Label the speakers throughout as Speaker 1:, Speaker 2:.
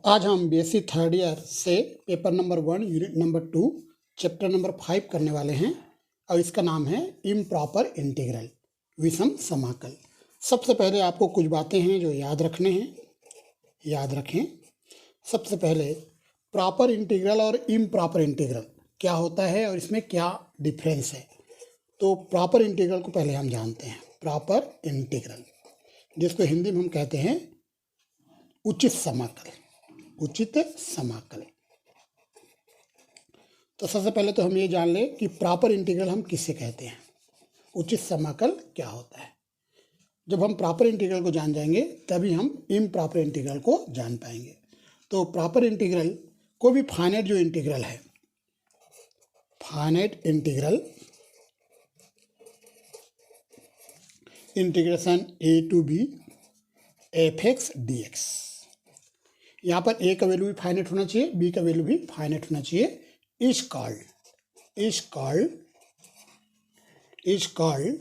Speaker 1: आज हम BSc third year से paper number 1 unit number 2 chapter number 5 करने वाले हैं और इसका नाम है इम्प्रॉपर इंटीग्रल विषम समाकल। सबसे पहले आपको कुछ बातें हैं जो याद रखने हैं, याद रखें। सबसे पहले प्रॉपर इंटीग्रल और इम्प्रॉपर इंटीग्रल क्या होता है और इसमें क्या डिफरेंस है। तो प्रॉपर इंटीग्रल को पहले हम जानते हैं। प्रॉपर इंटीग्रल जिसको हिंदी में हम कहते हैं उचित समाकल, उचित समाकल। तो सबसे पहले तो हम ये जान लें कि प्रॉपर इंटीग्रल हम किसे कहते हैं, उचित समाकल क्या होता है। जब हम प्रॉपर इंटीग्रल को जान जाएंगे तभी हम इम्प्रॉपर इंटीग्रल को जान पाएंगे। तो प्रॉपर इंटीग्रल कोई भी फाइनाइट जो इंटीग्रल है, finite integral integration a to b f x d x, यहाँ पर ए का वैल्यू भी फाइनाइट होना चाहिए, बी का वैल्यू भी फाइनाइट होना चाहिए। Is called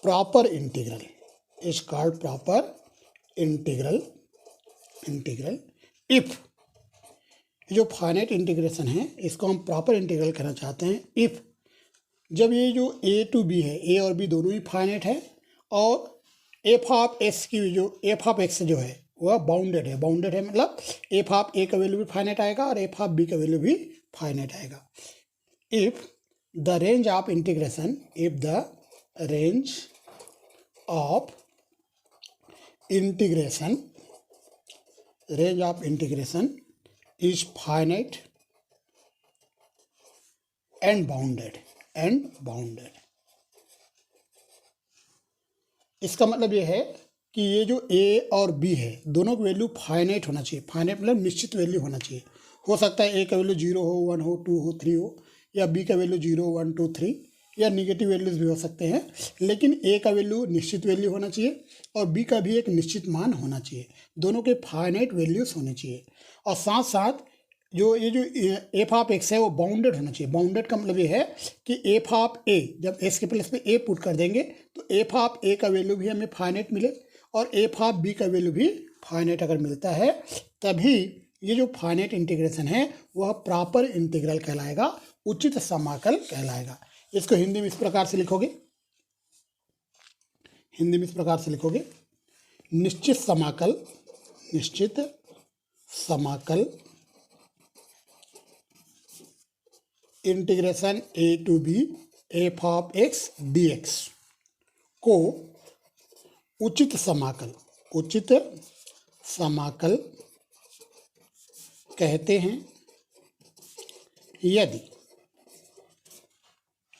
Speaker 1: proper integral, is called proper integral if, जो फाइनाइट इंटीग्रेशन है इसको हम प्रॉपर इंटीग्रल कहना चाहते हैं इफ जब ये जो ए टू बी है, ए और बी दोनों ही फाइनाइट है और एफ ऑफ एक्स की जो एफ ऑफ एक्स जो है वह बाउंडेड है। बाउंडेड है मतलब एफ ऑफ ए का वैल्यू भी फाइनाइट आएगा और एफ ऑफ बी का वैल्यू भी फाइनाइट आएगा। If the range of integration, if the range of integration, range of integration is finite and bounded, इसका मतलब ये है कि ये जो ए और बी है दोनों की वैल्यू फाइनाइट होना चाहिए। फाइनाइट मतलब निश्चित वैल्यू होना चाहिए। हो सकता है ए का वैल्यू 0 हो, 1 हो, 2 हो, 3 हो, या बी का वैल्यू 0, 1, 2, 3 या निगेटिव वैल्यूज भी हो सकते हैं, लेकिन ए का वैल्यू निश्चित वैल्यू होना चाहिए और बी का भी एक निश्चित मान होना चाहिए। दोनों के फाइनाइट वैल्यूज होने चाहिए और साथ साथ जो ये जो एफ ऑफ एक्स है वो बाउंडेड होना चाहिए। बाउंडेड का मतलब ये है कि एफ ऑफ ए, जब एस के प्लेस पे ए पुट कर देंगे तो एफ ऑफ ए का वैल्यू भी हमें फाइनाइट मिले और एफ ऑफ बी का वैल्यू भी फाइनाइट अगर मिलता है तभी ये जो फाइनाइट इंटीग्रेशन है वह प्रॉपर इंटीग्रल कहलाएगा, उचित समाकल कहलाएगा। इसको हिंदी में इस प्रकार से लिखोगे, हिंदी में इस प्रकार से लिखोगे, निश्चित समाकल, निश्चित समाकल integration a to b f of x d x को उचित समाकल, उचित समाकल कहते हैं यदि,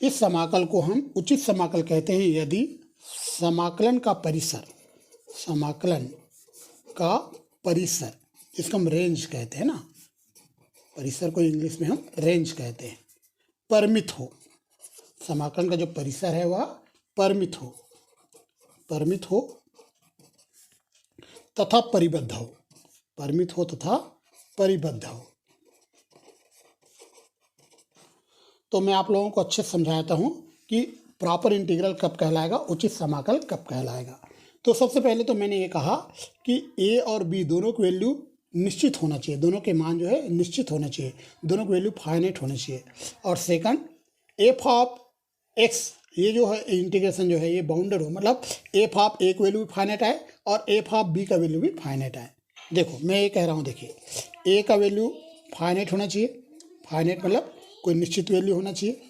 Speaker 1: इस समाकल को हम उचित समाकल कहते हैं यदि समाकलन का परिसर, समाकलन का परिसर, इसको हम रेंज कहते हैं ना, परिसर को इंग्लिश में हम रेंज कहते हैं, परिमित हो। समाकलन का जो परिसर है वह परिमित हो, परिमित हो तथा परिबद्ध हो, परिमित हो तथा परिबद्ध हो। तो मैं आप लोगों को अच्छे से समझाता हूं कि प्रॉपर इंटीग्रल कब कहलाएगा, उचित समाकल कब कहलाएगा। तो सबसे पहले तो मैंने ये कहा कि ए और बी दोनों की वैल्यू निश्चित होना चाहिए, दोनों के मान जो है निश्चित होने चाहिए, दोनों की वैल्यू फाइनाइट होनी चाहिए। और सेकंड, एफ ऑफ एक्स, ये जो है इंटीग्रेशन जो है ये बाउंडेड हो, मतलब एफ ऑफ ए का वैल्यू भी फाइनाइट आए और एफ ऑफ बी का वैल्यू भी फाइनाइट आए। देखो मैं ये कह रहा हूँ, देखिए ए का वैल्यू फाइनाइट होना चाहिए, फाइनाइट मतलब कोई निश्चित वैल्यू होना चाहिए,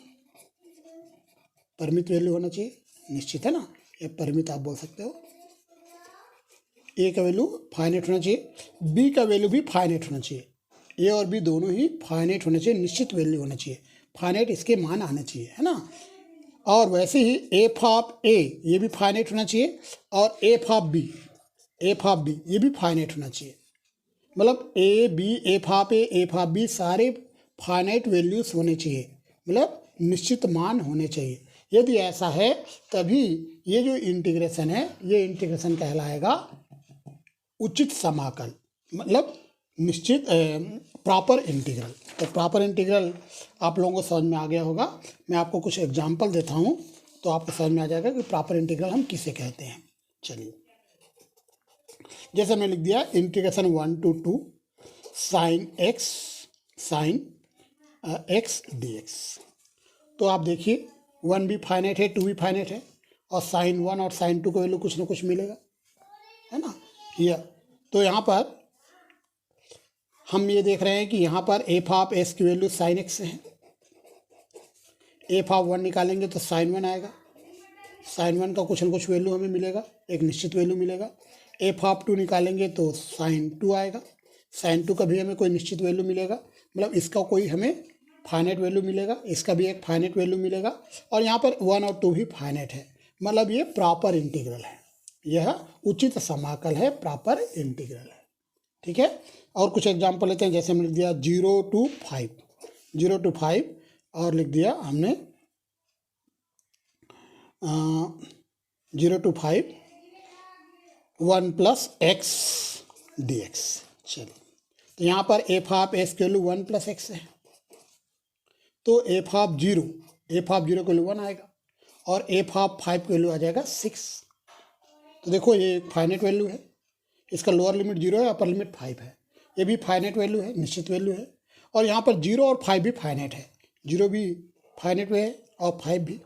Speaker 1: परिमित वैल्यू होना चाहिए, निश्चित है ना, या परिमित आप बोल सकते हो। ए का वैल्यू फाइनाइट होना चाहिए, बी का वैल्यू भी फाइनाइट होना चाहिए, ए और बी दोनों ही फाइनाइट होना चाहिए, निश्चित वैल्यू होना चाहिए, फाइनाइट इसके मान आने चाहिए, है ना। और वैसे ही एफ ऑफ ए ये भी फाइनाइट होना चाहिए और f of b, f of b ये भी फाइनाइट होना चाहिए। मतलब a b, f of a, f of b सारे फाइनाइट वैल्यूज होने चाहिए, मतलब निश्चित मान होने चाहिए। यदि ऐसा है तभी ये जो इंटीग्रेशन है ये इंटीग्रेशन कहलाएगा उचित समाकल, मतलब निश्चित प्रॉपर इंटीग्रल। तो प्रॉपर इंटीग्रल आप लोगों को समझ में आ गया होगा। मैं आपको कुछ एग्जांपल देता हूँ तो आपको समझ में आ जाएगा कि प्रॉपर इंटीग्रल हम किसे कहते हैं। चलिए, जैसे मैं लिख दिया integration 1 to 2 sine x d x. तो आप देखिए 1 भी फाइनाइट है, 2 भी फाइनाइट है, और साइन 1 और साइन 2 का वैल्यू कुछ ना कुछ मिलेगा, है ना। यह तो यहाँ पर हम ये देख रहे हैं कि यहाँ पर एफ ऑफ एस की वैल्यू साइन एक्स है। एफ ऑफ 1 निकालेंगे तो साइन 1 आएगा, साइन 1 का कुछ ना कुछ वैल्यू हमें मिलेगा, एक निश्चित वैल्यू मिलेगा। एफ ऑफ 2 निकालेंगे तो साइन 2 आएगा, साइन 2 का भी हमें कोई निश्चित वैल्यू मिलेगा, मतलब इसका कोई हमें फाइनाइट वैल्यू मिलेगा, इसका भी एक फाइनाइट वैल्यू मिलेगा, और यहाँ पर 1 और 2 भी फाइनाइट है, मतलब ये प्रॉपर इंटीग्रल है, यह उचित समाकल है, प्रॉपर इंटीग्रल है। ठीक है, और कुछ एग्जाम्पल लेते हैं, जैसे हमने लिख दिया 0 to 5 और लिख दिया हमने 0 to 5 1 + x dx। चलिए, तो यहाँ पर एफ ऑफ एस की वैल्यू 1 + x है, तो एफ ऑफ 0 की वैल्यू 1 आएगा, और एफ ऑफ 5 की वैल्यू आ जाएगा 6। तो देखो ये फाइनाइट वैल्यू है, इसका लोअर लिमिट 0 है, अपर लिमिट 5 है, ये भी फाइनाइट वैल्यू है, निश्चित वैल्यू है, और यहाँ पर 0 और 5 भी फाइनाइट है, 0 भी फाइनाइट है और 5 भी।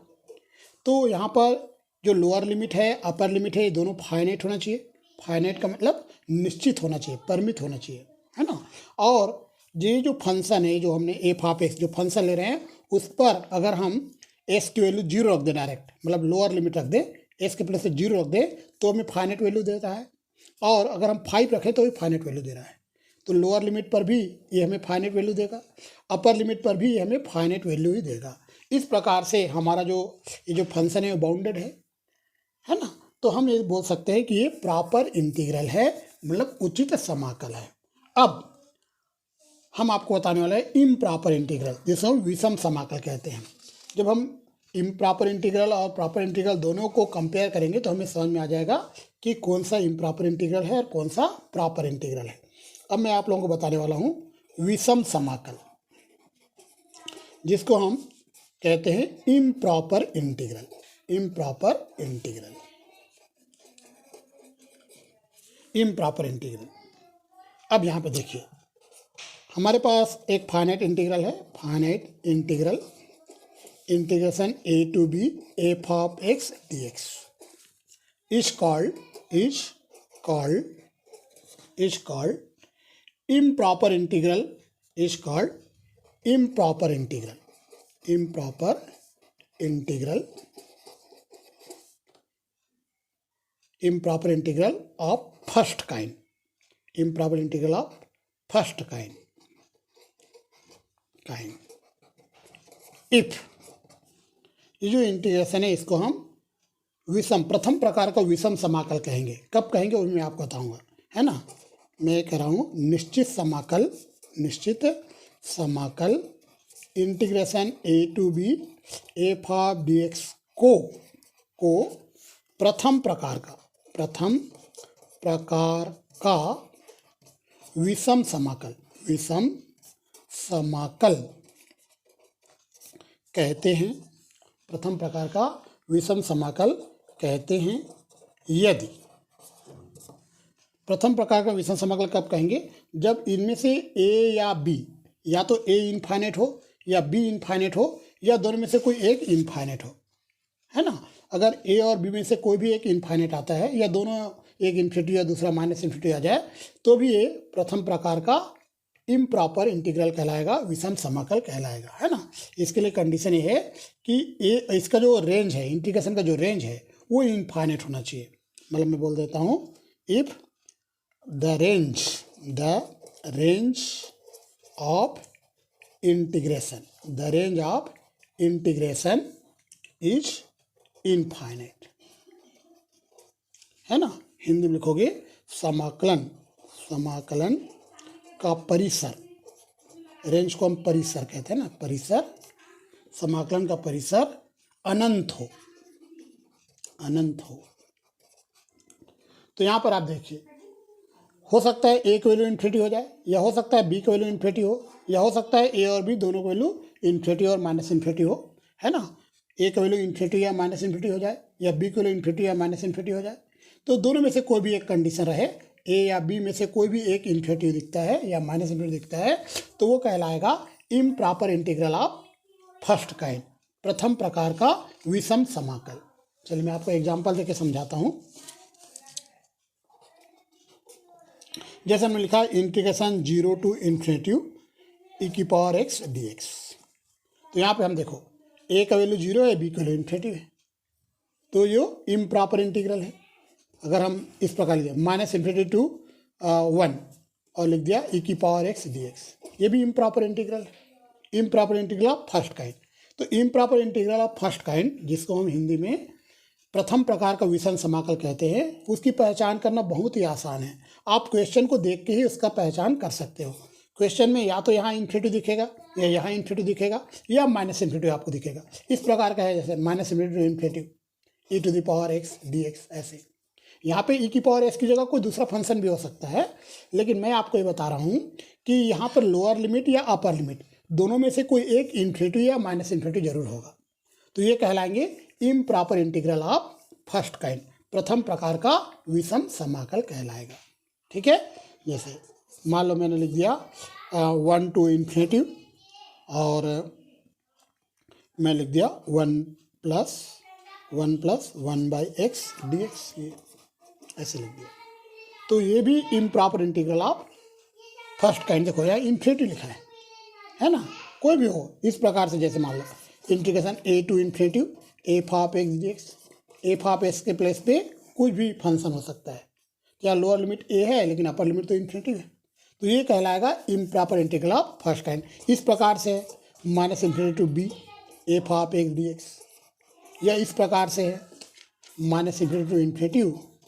Speaker 1: तो यहाँ पर जो लोअर लिमिट है, अपर लिमिट है, ये दोनों फाइनाइट होना चाहिए। फाइनाइट का मतलब निश्चित होना चाहिए, परिमित होना चाहिए, है ना। और ये जो फंक्शन है, जो हमने एफ ऑफ एक्स जो फंक्शन ले रहे हैं, उस पर अगर हम एस की वैल्यू 0 रख दें डायरेक्ट, मतलब लोअर लिमिट रख दें, एस के प्लस से 0 रख दें, तो हमें फाइनाइट वैल्यू देता है, और अगर हम 5 रखें तो भी फाइनाइट वैल्यू दे रहा है। तो लोअर लिमिट पर भी ये हमें फाइनाइट वैल्यू देगा, अपर लिमिट पर भी ये हमें फाइनाइट वैल्यू ही देगा। इस प्रकार से हमारा ये जो फंक्शन है वो बाउंडेड है ना। तो हम ये बोल सकते हैं कि ये प्रॉपर इंटीग्रल है, मतलब उचित समाकल है। अब हम आपको बताने वाले हैं इम्प्रॉपर इंटीग्रल, जिसे हम विषम समाकल कहते हैं। जब हम इम्प्रॉपर इंटीग्रल और प्रॉपर इंटीग्रल दोनों को कंपेयर करेंगे तो हमें समझ में आ जाएगा कि कौन सा इम्प्रॉपर इंटीग्रल है और कौन सा प्रॉपर इंटीग्रल है। अब मैं आप लोगों को बताने वाला हूँ विषम समाकल, जिसको हम कहते हैं इम्प्रॉपर इंटीग्रल। अब यहाँ पे देखिए, हमारे पास एक फाइनाइट इंटीग्रल है, finite integral integration a to b f of x dx is called improper integral, improper integral of first kind, if ये जो इंटीग्रेशन है इसको हम प्रथम प्रकार का विषम समाकल कहेंगे। कब कहेंगे वो मैं आपको बताऊंगा, है ना। मैं कह रहा हूँ निश्चित समाकल integration a to b f of dx को प्रथम प्रकार का विषम समाकल कहते हैं। प्रथम प्रकार का विषम समाकल कहते हैं। यदि प्रथम प्रकार का विषम समाकल कब कहेंगे, जब इनमें से a या b, या तो a इनफाइनाइट हो या b इनफाइनाइट हो, या दोनों में से कोई एक इनफाइनाइट हो, है ना। अगर a और b में से कोई भी एक इनफाइनाइट आता है, या दोनों एक इन्फिनिटी या दूसरा -इन्फिनिटी आ जाए, तो भी ये प्रथम प्रकार का इम्प्रॉपर इंटीग्रल कहलाएगा, विषम समाकल कहलाएगा, है ना। इसके लिए कंडीशन ये है कि इसका जो रेंज है, इंटीग्रेशन का जो रेंज है वो इनफाइनाइट होना चाहिए। मतलब मैं बोल देता हूँ, if the range of integration is infinite, है ना। हिंदी में लिखोगे समाकलन का परिसर, रेंज को हम परिसर कहते हैं ना, परिसर, समाकलन का परिसर अनंत हो। तो यहाँ पर आप देखिए, हो सकता है a की वैल्यू इन्फिनिटी हो जाए, या हो सकता है b की वैल्यू इन्फिनिटी हो, या हो सकता है a और b दोनों की वैल्यू इन्फिनिटी और -इन्फिनिटी हो, है ना। a की वैल्यू इन्फिनिटी या -इन्फिनिटी हो जाए, या b की वैल्यू इन्फिनिटी या -इन्फिनिटी हो जाए, तो दोनों में से कोई भी एक कंडीशन रहे, ए या बी में से कोई भी एक इन्फिनिटी दिखता है या माइनस इन्फिनिटी दिखता है तो वो कहलाएगा improper integral of first kind, प्रथम प्रकार का विषम समाकल। चलिए मैं आपको एग्जांपल देके समझाता हूँ। जैसे हमने लिखा इंटीग्रेशन 0 टू इन्फिनिटी e की पावर x dx। तो यहाँ पे हम देखो a का वैल्यू 0 है, b का वैल्यू इन्फिनिटी है, तो ये इम्प्रॉपर इंटीग्रल है। अगर हम इस प्रकार लिख दिया माइनस इन्फिनिटी टू 1 और लिख दिया e की पावर x dx, ये भी इम्प्रॉपर इंटीग्रल है, improper integral of first kind. तो improper integral of first kind, जिसको हम हिंदी में प्रथम प्रकार का विषम समाकल कहते हैं, उसकी पहचान करना बहुत ही आसान है। आप क्वेश्चन को देख के ही उसका पहचान कर सकते हो। क्वेश्चन में या तो यहाँ इन्फिनिटी दिखेगा या यहाँ इन्फिनिटी दिखेगा या माइनस इन्फिनिटी आपको दिखेगा। इस प्रकार का है जैसे minus infinity to infinity e to the power x dx। ऐसे यहाँ पे e की पावर s की जगह कोई दूसरा फंक्शन भी हो सकता है, लेकिन मैं आपको ये बता रहा हूँ कि यहाँ पर लोअर लिमिट या अपर लिमिट दोनों में से कोई एक इन्फिनिटी या माइनस इन्फिनिटी जरूर होगा। तो ये कहलाएंगे improper integral of first kind, प्रथम प्रकार का विषम समाकल कहलाएगा। ठीक है, जैसे मान लो मैंने लिख दिया 1 टू इन्फिनिटी और मैं लिख दिया 1 plus 1 by x d x, ये ऐसे लिख दिया। तो ये भी improper integral of first kind. देखो यहाँ इन्फिनिटी लिखा है ना, कोई भी हो इस प्रकार से। जैसे मान लो integration a to infinity f of x d x, f of x के प्लेस पे कुछ भी फंक्शन हो सकता है। क्या लोअर लिमिट a है लेकिन अपर लिमिट तो इन्फिनिटी है, तो ये कहलाएगा improper integral of first kind. इस प्रकार से minus infinity to b f of x d x, या इस प्रकार से है minus infinity to infinity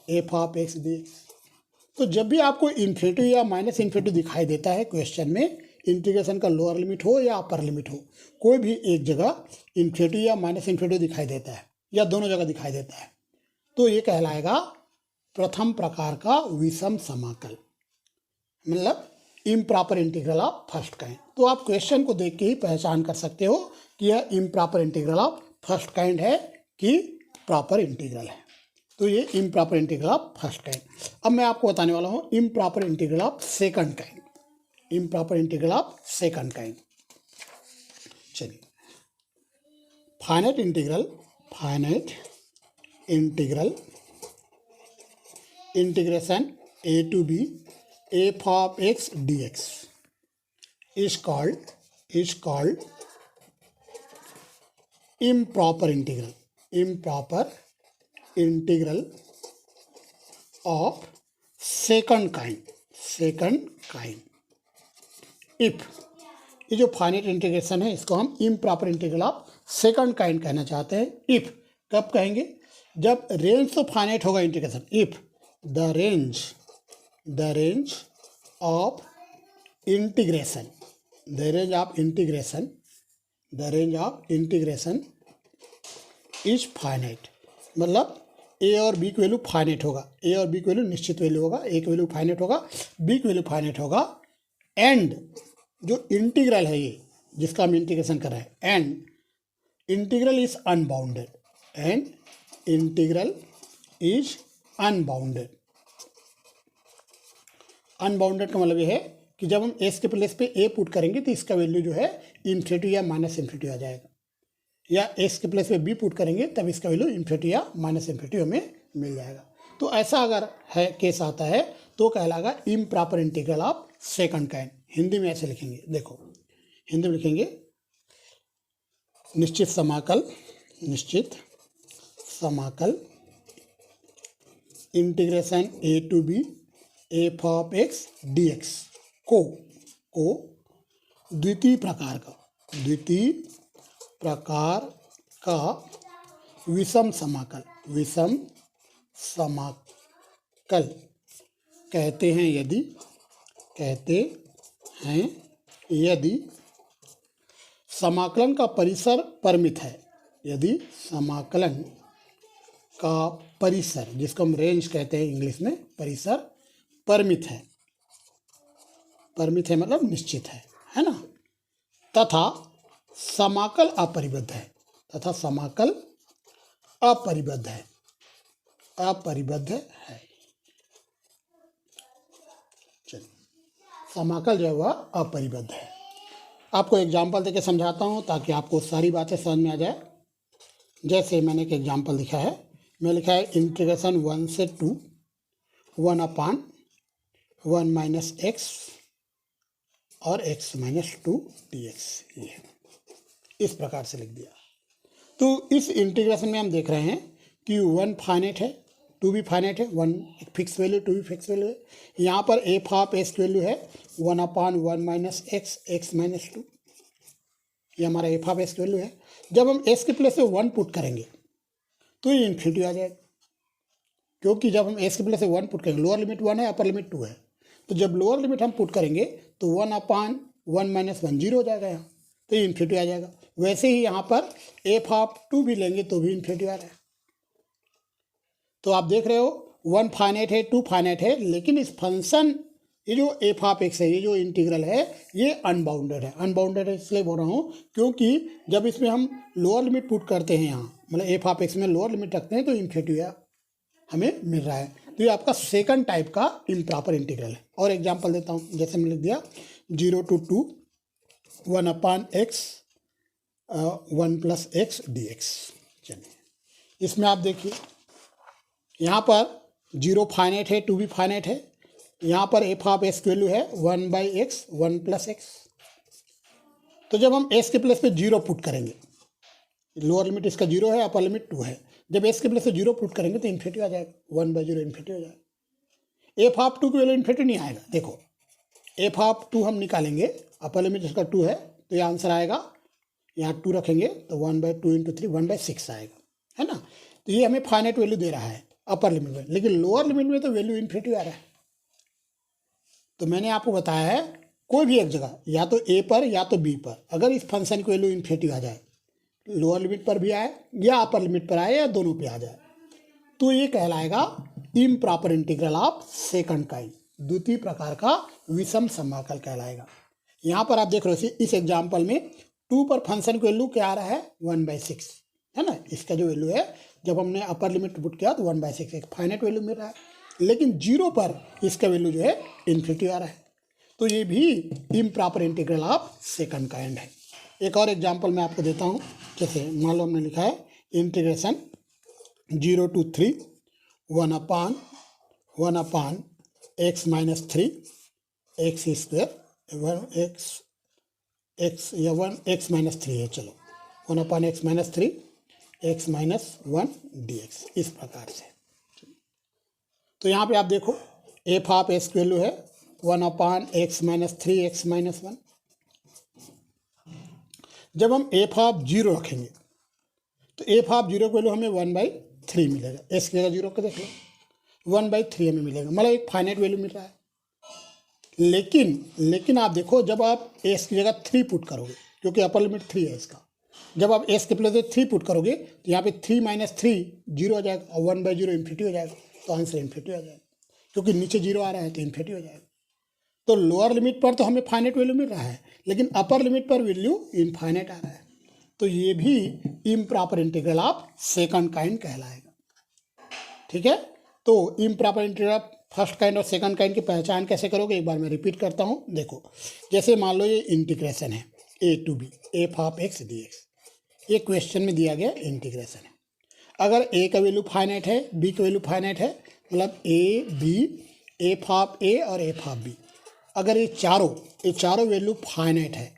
Speaker 1: f of x d x. तो जब भी आपको इन्फिनिटी या माइनस इन्फिनिटी दिखाई देता है क्वेश्चन में, इंटीग्रेशन का लोअर लिमिट हो या अपर लिमिट हो, कोई भी एक जगह इन्फिनिटी या माइनस इन्फिनिटी दिखाई देता है या दोनों जगह दिखाई देता है, तो ये कहलाएगा प्रथम प्रकार का विषम समाकल, मतलब improper integral of first kind. तो आप क्वेश्चन को देख के ही पहचान कर सकते हो कि यह improper integral of first kind है कि प्रॉपर इंटीग्रल है। तो ये improper integral of first kind. अब मैं आपको बताने वाला हूँ improper integral of second kind, improper integral of second kind. चलिए finite integral integration a to b f of x dx is called improper integral of second kind if, ये जो finite integration है इसको हम improper integral of second kind कहना चाहते हैं। If कब कहेंगे, जब रेंज तो फाइनाइट होगा integration, if the range of integration is finite, मतलब ए और बी की वैल्यू फाइनाइट होगा, ए और बी की वैल्यू निश्चित वैल्यू होगा, ए की वैल्यू फाइनाइट होगा, बी की वैल्यू फाइनाइट होगा, एंड जो इंटीग्रल है ये जिसका हम इंटीग्रेशन कर रहे हैं, and integral is unbounded, unbounded का मतलब ये है कि जब हम एस के प्लेस पे ए पुट करेंगे तो इसका वैल्यू जो है इन्फिनिटी या माइनस इन्फिनिटी आ जाएगा, या एस के प्लेस पे बी पुट करेंगे तब इसका वैल्यू इन्फिनिटी या माइनस इन्फिनिटी हमें मिल जाएगा। तो ऐसा अगर है केस आता है तो कहलाएगा improper integral of second kind. Hindi में ऐसे लिखेंगे, देखो हिंदी में लिखेंगे निश्चित समाकल integration a to b f of x d x को द्वितीय प्रकार का विषम समाकल कहते हैं यदि समाकलन का परिसर परिमित है, यदि समाकलन का परिसर, जिसको हम रेंज कहते हैं इंग्लिश में, परिसर परिमित है मतलब निश्चित है ना, तथा समाकल अपरिबद्ध है, समाकल जो है वह अपरिबद्ध है। आपको एग्जाम्पल देके समझाता हूँ ताकि आपको सारी बातें समझ में आ जाए। जैसे मैंने एक एग्जाम्पल लिखा है, मैं लिखा है इंटीग्रेशन 1 से 2 1/1 माइनस एक्स और x माइनस 2 dx, ये इस प्रकार से लिख दिया। तो इस इंटीग्रेशन में हम देख रहे हैं कि 1 फाइनाइट है, 2 भी फाइनाइट है, 1 एक फिक्स वैल्यू, 2 भी फिक्स वैल्यू है। यहाँ पर एफ ऑफ एक्स वैल्यू है 1/1 माइनस एक्स माइनस 2, ये हमारा एफ ऑफ एक्स वैल्यू है। जब हम एस के प्लेस से 1 पुट करेंगे तो ये इन्फिनिटी आ जाएगा, क्योंकि जब हम एस के प्लेस से 1 पुट करेंगे, लोअर लिमिट 1 है, अपर लिमिट 2 है, तो जब लोअर लिमिट हम पुट करेंगे तो 1/1 माइनस 1 जीरो हो जाएगा यहाँ, तो ये इन्फिनिटी आ जाएगा। वैसे ही यहाँ पर एफ ऑफ 2 भी लेंगे तो भी इन्फिनिटी आ रहा है। तो आप देख रहे हो 1 फाइनाइट है, 2 फाइनाइट है, लेकिन इस फंक्शन ये जो एफ ऑफ एक्स है, ये जो इंटीग्रल है, ये अनबाउंडेड है। अनबाउंडेड है इसलिए बोल रहा हूँ क्योंकि जब इसमें हम लोअर लिमिट पुट करते हैं, यहाँ मतलब एफ ऑफ एक्स में लोअर लिमिट रखते हैं तो इन्फिनिटी हमें मिल रहा है। तो ये आपका सेकंड टाइप का इम्प्रॉपर इंटीग्रल है। और एग्जांपल देता हूँ, जैसे मैंने लिख दिया 0 to 2 1/x 1 + x dx। चलिए इसमें आप देखिए, यहाँ पर 0 फाइनाइट है, 2 भी फाइनाइट है। यहाँ पर एफ ऑफ एक्स वैल्यू है 1/x 1 + x। तो जब हम s के प्लेस पे 0 पुट करेंगे, लोअर लिमिट इसका 0 है, अपर लिमिट 2 है, जब s के प्लेस से 0 पुट करेंगे तो इन्फिनिटी आ जाएगा, 1/0 इन्फिनिटी हो जाएगा। एफ ऑफ 2 की वैल्यू इन्फिनिटी नहीं आएगा। देखो एफ ऑफ 2 हम निकालेंगे, अपर लिमिट इसका 2 है, तो ये आंसर आएगा, यहाँ 2 रखेंगे तो 1/2 × 3 1/6 आएगा, है ना। तो ये हमें फाइनाइट वैल्यू दे रहा है अपर लिमिट में, लेकिन लोअर लिमिट में तो वैल्यू इन्फिनिटी आ रहा है। तो मैंने आपको बताया है कोई भी एक जगह, या तो ए पर या तो बी पर, अगर इस फंक्शन की वैल्यू इन्फिनिटी आ जाए, लोअर लिमिट पर भी आए या अपर लिमिट पर आए या दोनों पे आ जाए, तो ये कहलाएगा improper integral of second kind, द्वितीय प्रकार का विषम समाकल कहलाएगा। यहाँ पर आप देख रहे हो इस एग्जाम्पल में 2 पर फंक्शन की वैल्यू क्या आ रहा है 1/6, है ना। इसका जो वैल्यू है जब हमने अपर लिमिट पुट किया तो 1/6 एक फाइनाइट वैल्यू मिल रहा है, लेकिन 0 पर इसका वैल्यू जो है इन्फिनिटी आ रहा है। तो ये भी improper integral of second kind है। एक और एग्जांपल मैं आपको देता हूँ, जैसे मान लो हमने लिखा है integration 0 to 3 1/x - 3 x² 1x या 1x - 3 है, चलो 1/x - 3 x - 1 dx, इस प्रकार से। तो यहाँ पे आप देखो एफ ऑफ एक्स की वैल्यू है 1/x - 3 x - 1। जब हम एफ ऑफ 0 रखेंगे तो एफ ऑफ 0 की वैल्यू हमें 1/3 मिलेगा, एस की जगह 0 को देख लो, 1/3 हमें मिलेगा, मतलब एक फाइनाइट वैल्यू मिल रहा है। लेकिन आप देखो जब आप एस की जगह 3 पुट करोगे, क्योंकि अपर लिमिट 3 है इसका, जब आप एस के प्लेस 3 पुट करोगे तो यहाँ पे 3 - 3 0 हो जाएगा और 1/0 इन्फिनिटी हो जाएगा, तो आंसर इन्फिनिटी हो जाएगा, क्योंकि नीचे 0 आ रहा है तो इन्फिनिटी हो जाएगा। तो लोअर लिमिट पर तो हमें फाइनाइट वैल्यू मिल रहा है, लेकिन अपर लिमिट पर वैल्यू इनफाइनाइट आ रहा है, तो ये भी improper integral of second kind कहलाएगा। ठीक है, तो improper integral of first kind और सेकंड काइंड की पहचान कैसे करोगे, एक बार मैं रिपीट करता हूँ। देखो जैसे मान लो ये इंटीग्रेशन है a to b f of x dx, ये क्वेश्चन में दिया गया इंटीग्रेशन है। अगर a का वैल्यू फाइनाइट है, b का वैल्यू फाइनाइट है, मतलब a b f of a और एफ ऑफ b, अगर ये चारों वैल्यू फाइनाइट है,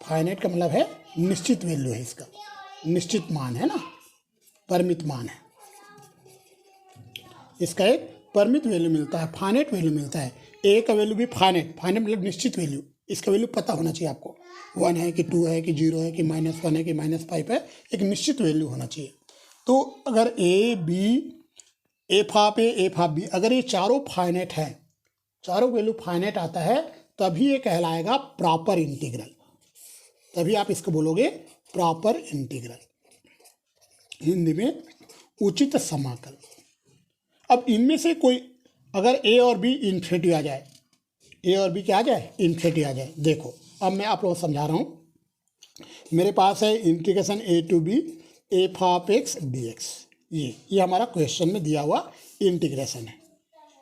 Speaker 1: फाइनाइट का मतलब है निश्चित वैल्यू है, इसका निश्चित मान है ना, परिमित मान है, इसका एक परिमित वैल्यू मिलता है, फाइनाइट वैल्यू मिलता है। ए का वैल्यू भी फाइनाइट मतलब निश्चित वैल्यू, इसका वैल्यू पता होना चाहिए आपको, 1 है कि 2 है कि 0 है कि -1 है कि -5 है, एक निश्चित वैल्यू होना चाहिए। तो अगर a b f of a f of b, अगर ये चारों फाइनाइट है, चारों वैल्यू फाइनाइट आता है, तभी ये कहलाएगा प्रॉपर इंटीग्रल, तभी आप इसको बोलोगे प्रॉपर इंटीग्रल, हिंदी में उचित समाकल। अब इनमें से कोई अगर ए और बी इन्फिनिटी आ जाए, ए और बी क्या आ जाए इन्फिनिटी आ जाए, देखो अब मैं आप लोगों को समझा रहा हूँ। मेरे पास है integration a to b f of x dx, ये हमारा क्वेश्चन में दिया हुआ इंटीग्रेशन है।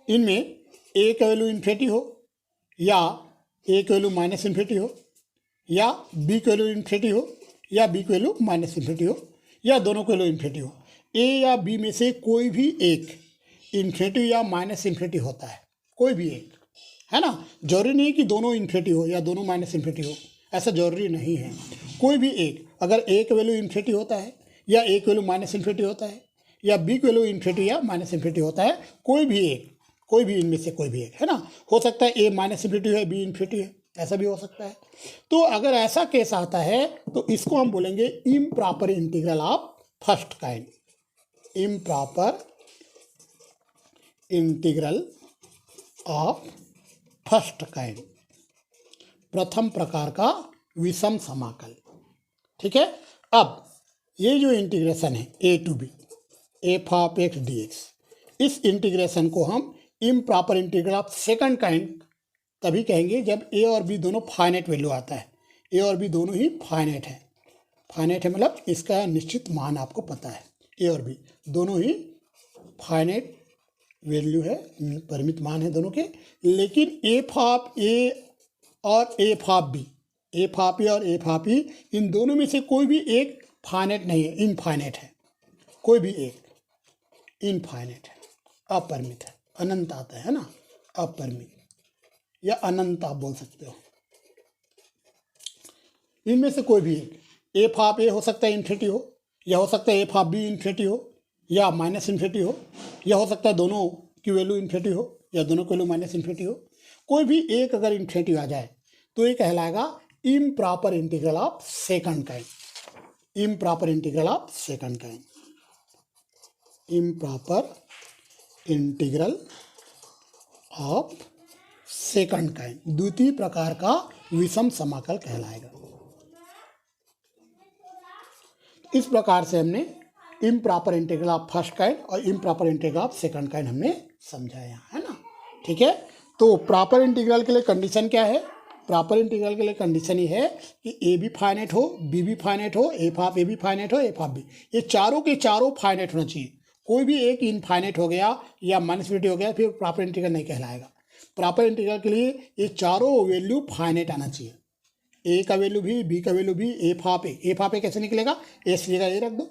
Speaker 1: इनमें a का वैल्यू इन्फिनिटी हो या ए की वैल्यू माइनस इन्फिनिटी हो, या बी की वैल्यू इन्फिनिटी हो, या बी की वैल्यू माइनस इन्फिनिटी हो, या दोनों की वैल्यू इन्फिनिटी हो। ए या बी में से कोई भी एक इन्फिनिटी या माइनस इन्फिनिटी होता है, कोई भी एक, है ना। जरूरी नहीं कि दोनों इन्फिनिटी हो या दोनों माइनस इन्फिनिटी हो, ऐसा जरूरी नहीं है। कोई भी एक, अगर ए की वैल्यू इन्फिनिटी होता है, या ए की वैल्यू माइनस इन्फिनिटी होता है, या बी की वैल्यू इन्फिनिटी या माइनस इन्फिनिटी होता है, कोई भी एक, कोई भी इनमें से कोई भी एक, है ना। हो सकता है ए माइनस इन्फिनिटी है, बी इन्फिनिटी है, ऐसा भी हो सकता है। तो अगर ऐसा केस आता है तो इसको हम बोलेंगे improper integral of first kind. Improper integral of first kind, प्रथम प्रकार का विषम समाकल। ठीक है। अब ये जो इंटीग्रेशन है a to b f of x d x, इस इंटीग्रेशन को हम improper integral of second kind तभी कहेंगे जब ए और बी दोनों फाइनाइट वैल्यू आता है। ए और बी दोनों ही फाइनाइट है। फाइनाइट है मतलब इसका निश्चित मान आपको पता है। ए और बी दोनों ही फाइनाइट वैल्यू है, परिमित मान है दोनों के। लेकिन एफ ऑफ ए और f of b, f of a और एफ ऑफ ई, इन दोनों में से कोई भी एक फाइनाइट नहीं है, इनफाइनाइट है। कोई भी एक इनफाइनाइट है, अपरिमित है, अनंत आता है ना, अपरिमित या अनंत आप बोल सकते हो। इनमें से कोई भी एक, एफ ऑफ ए हो सकता है इन्फिनिटी हो, या हो सकता है एफ ऑफ बी इन्फिनिटी हो, या माइनस इन्फिनिटी हो, या हो सकता है दोनों की वैल्यू इन्फिनिटी हो, या दोनों की वैल्यू माइनस इन्फिनिटी हो। कोई भी एक अगर इन्फिनिटी आ जाए तो ये कहलाएगा improper integral of second kind. Improper integral of second kind, improper integral of second kind, द्वितीय प्रकार का विषम समाकल कहलाएगा। इस प्रकार से हमने improper integral of first kind और improper integral of second kind हमने समझाया, है ना। ठीक है। तो प्रॉपर इंटीग्रल के लिए कंडीशन क्या है? प्रॉपर इंटीग्रल के लिए कंडीशन ये है कि ए भी फाइनाइट हो, बी भी फाइनाइट हो, एफ ऑफ ए भी फाइनाइट हो, एफ ऑफ बी, ये चारों के चारों फाइनाइट होना चाहिए। कोई भी एक इनफाइनाइट हो गया या माइनस इन्फिनिटी हो गया फिर प्रॉपर इंटीग्रल नहीं कहलाएगा। प्रॉपर इंटीग्रल के लिए ये चारों वैल्यू फाइनाइट आना चाहिए। ए का वैल्यू भी, बी का वैल्यू भी, f of a, f of a कैसे निकलेगा? एस की जगह ए रख दो,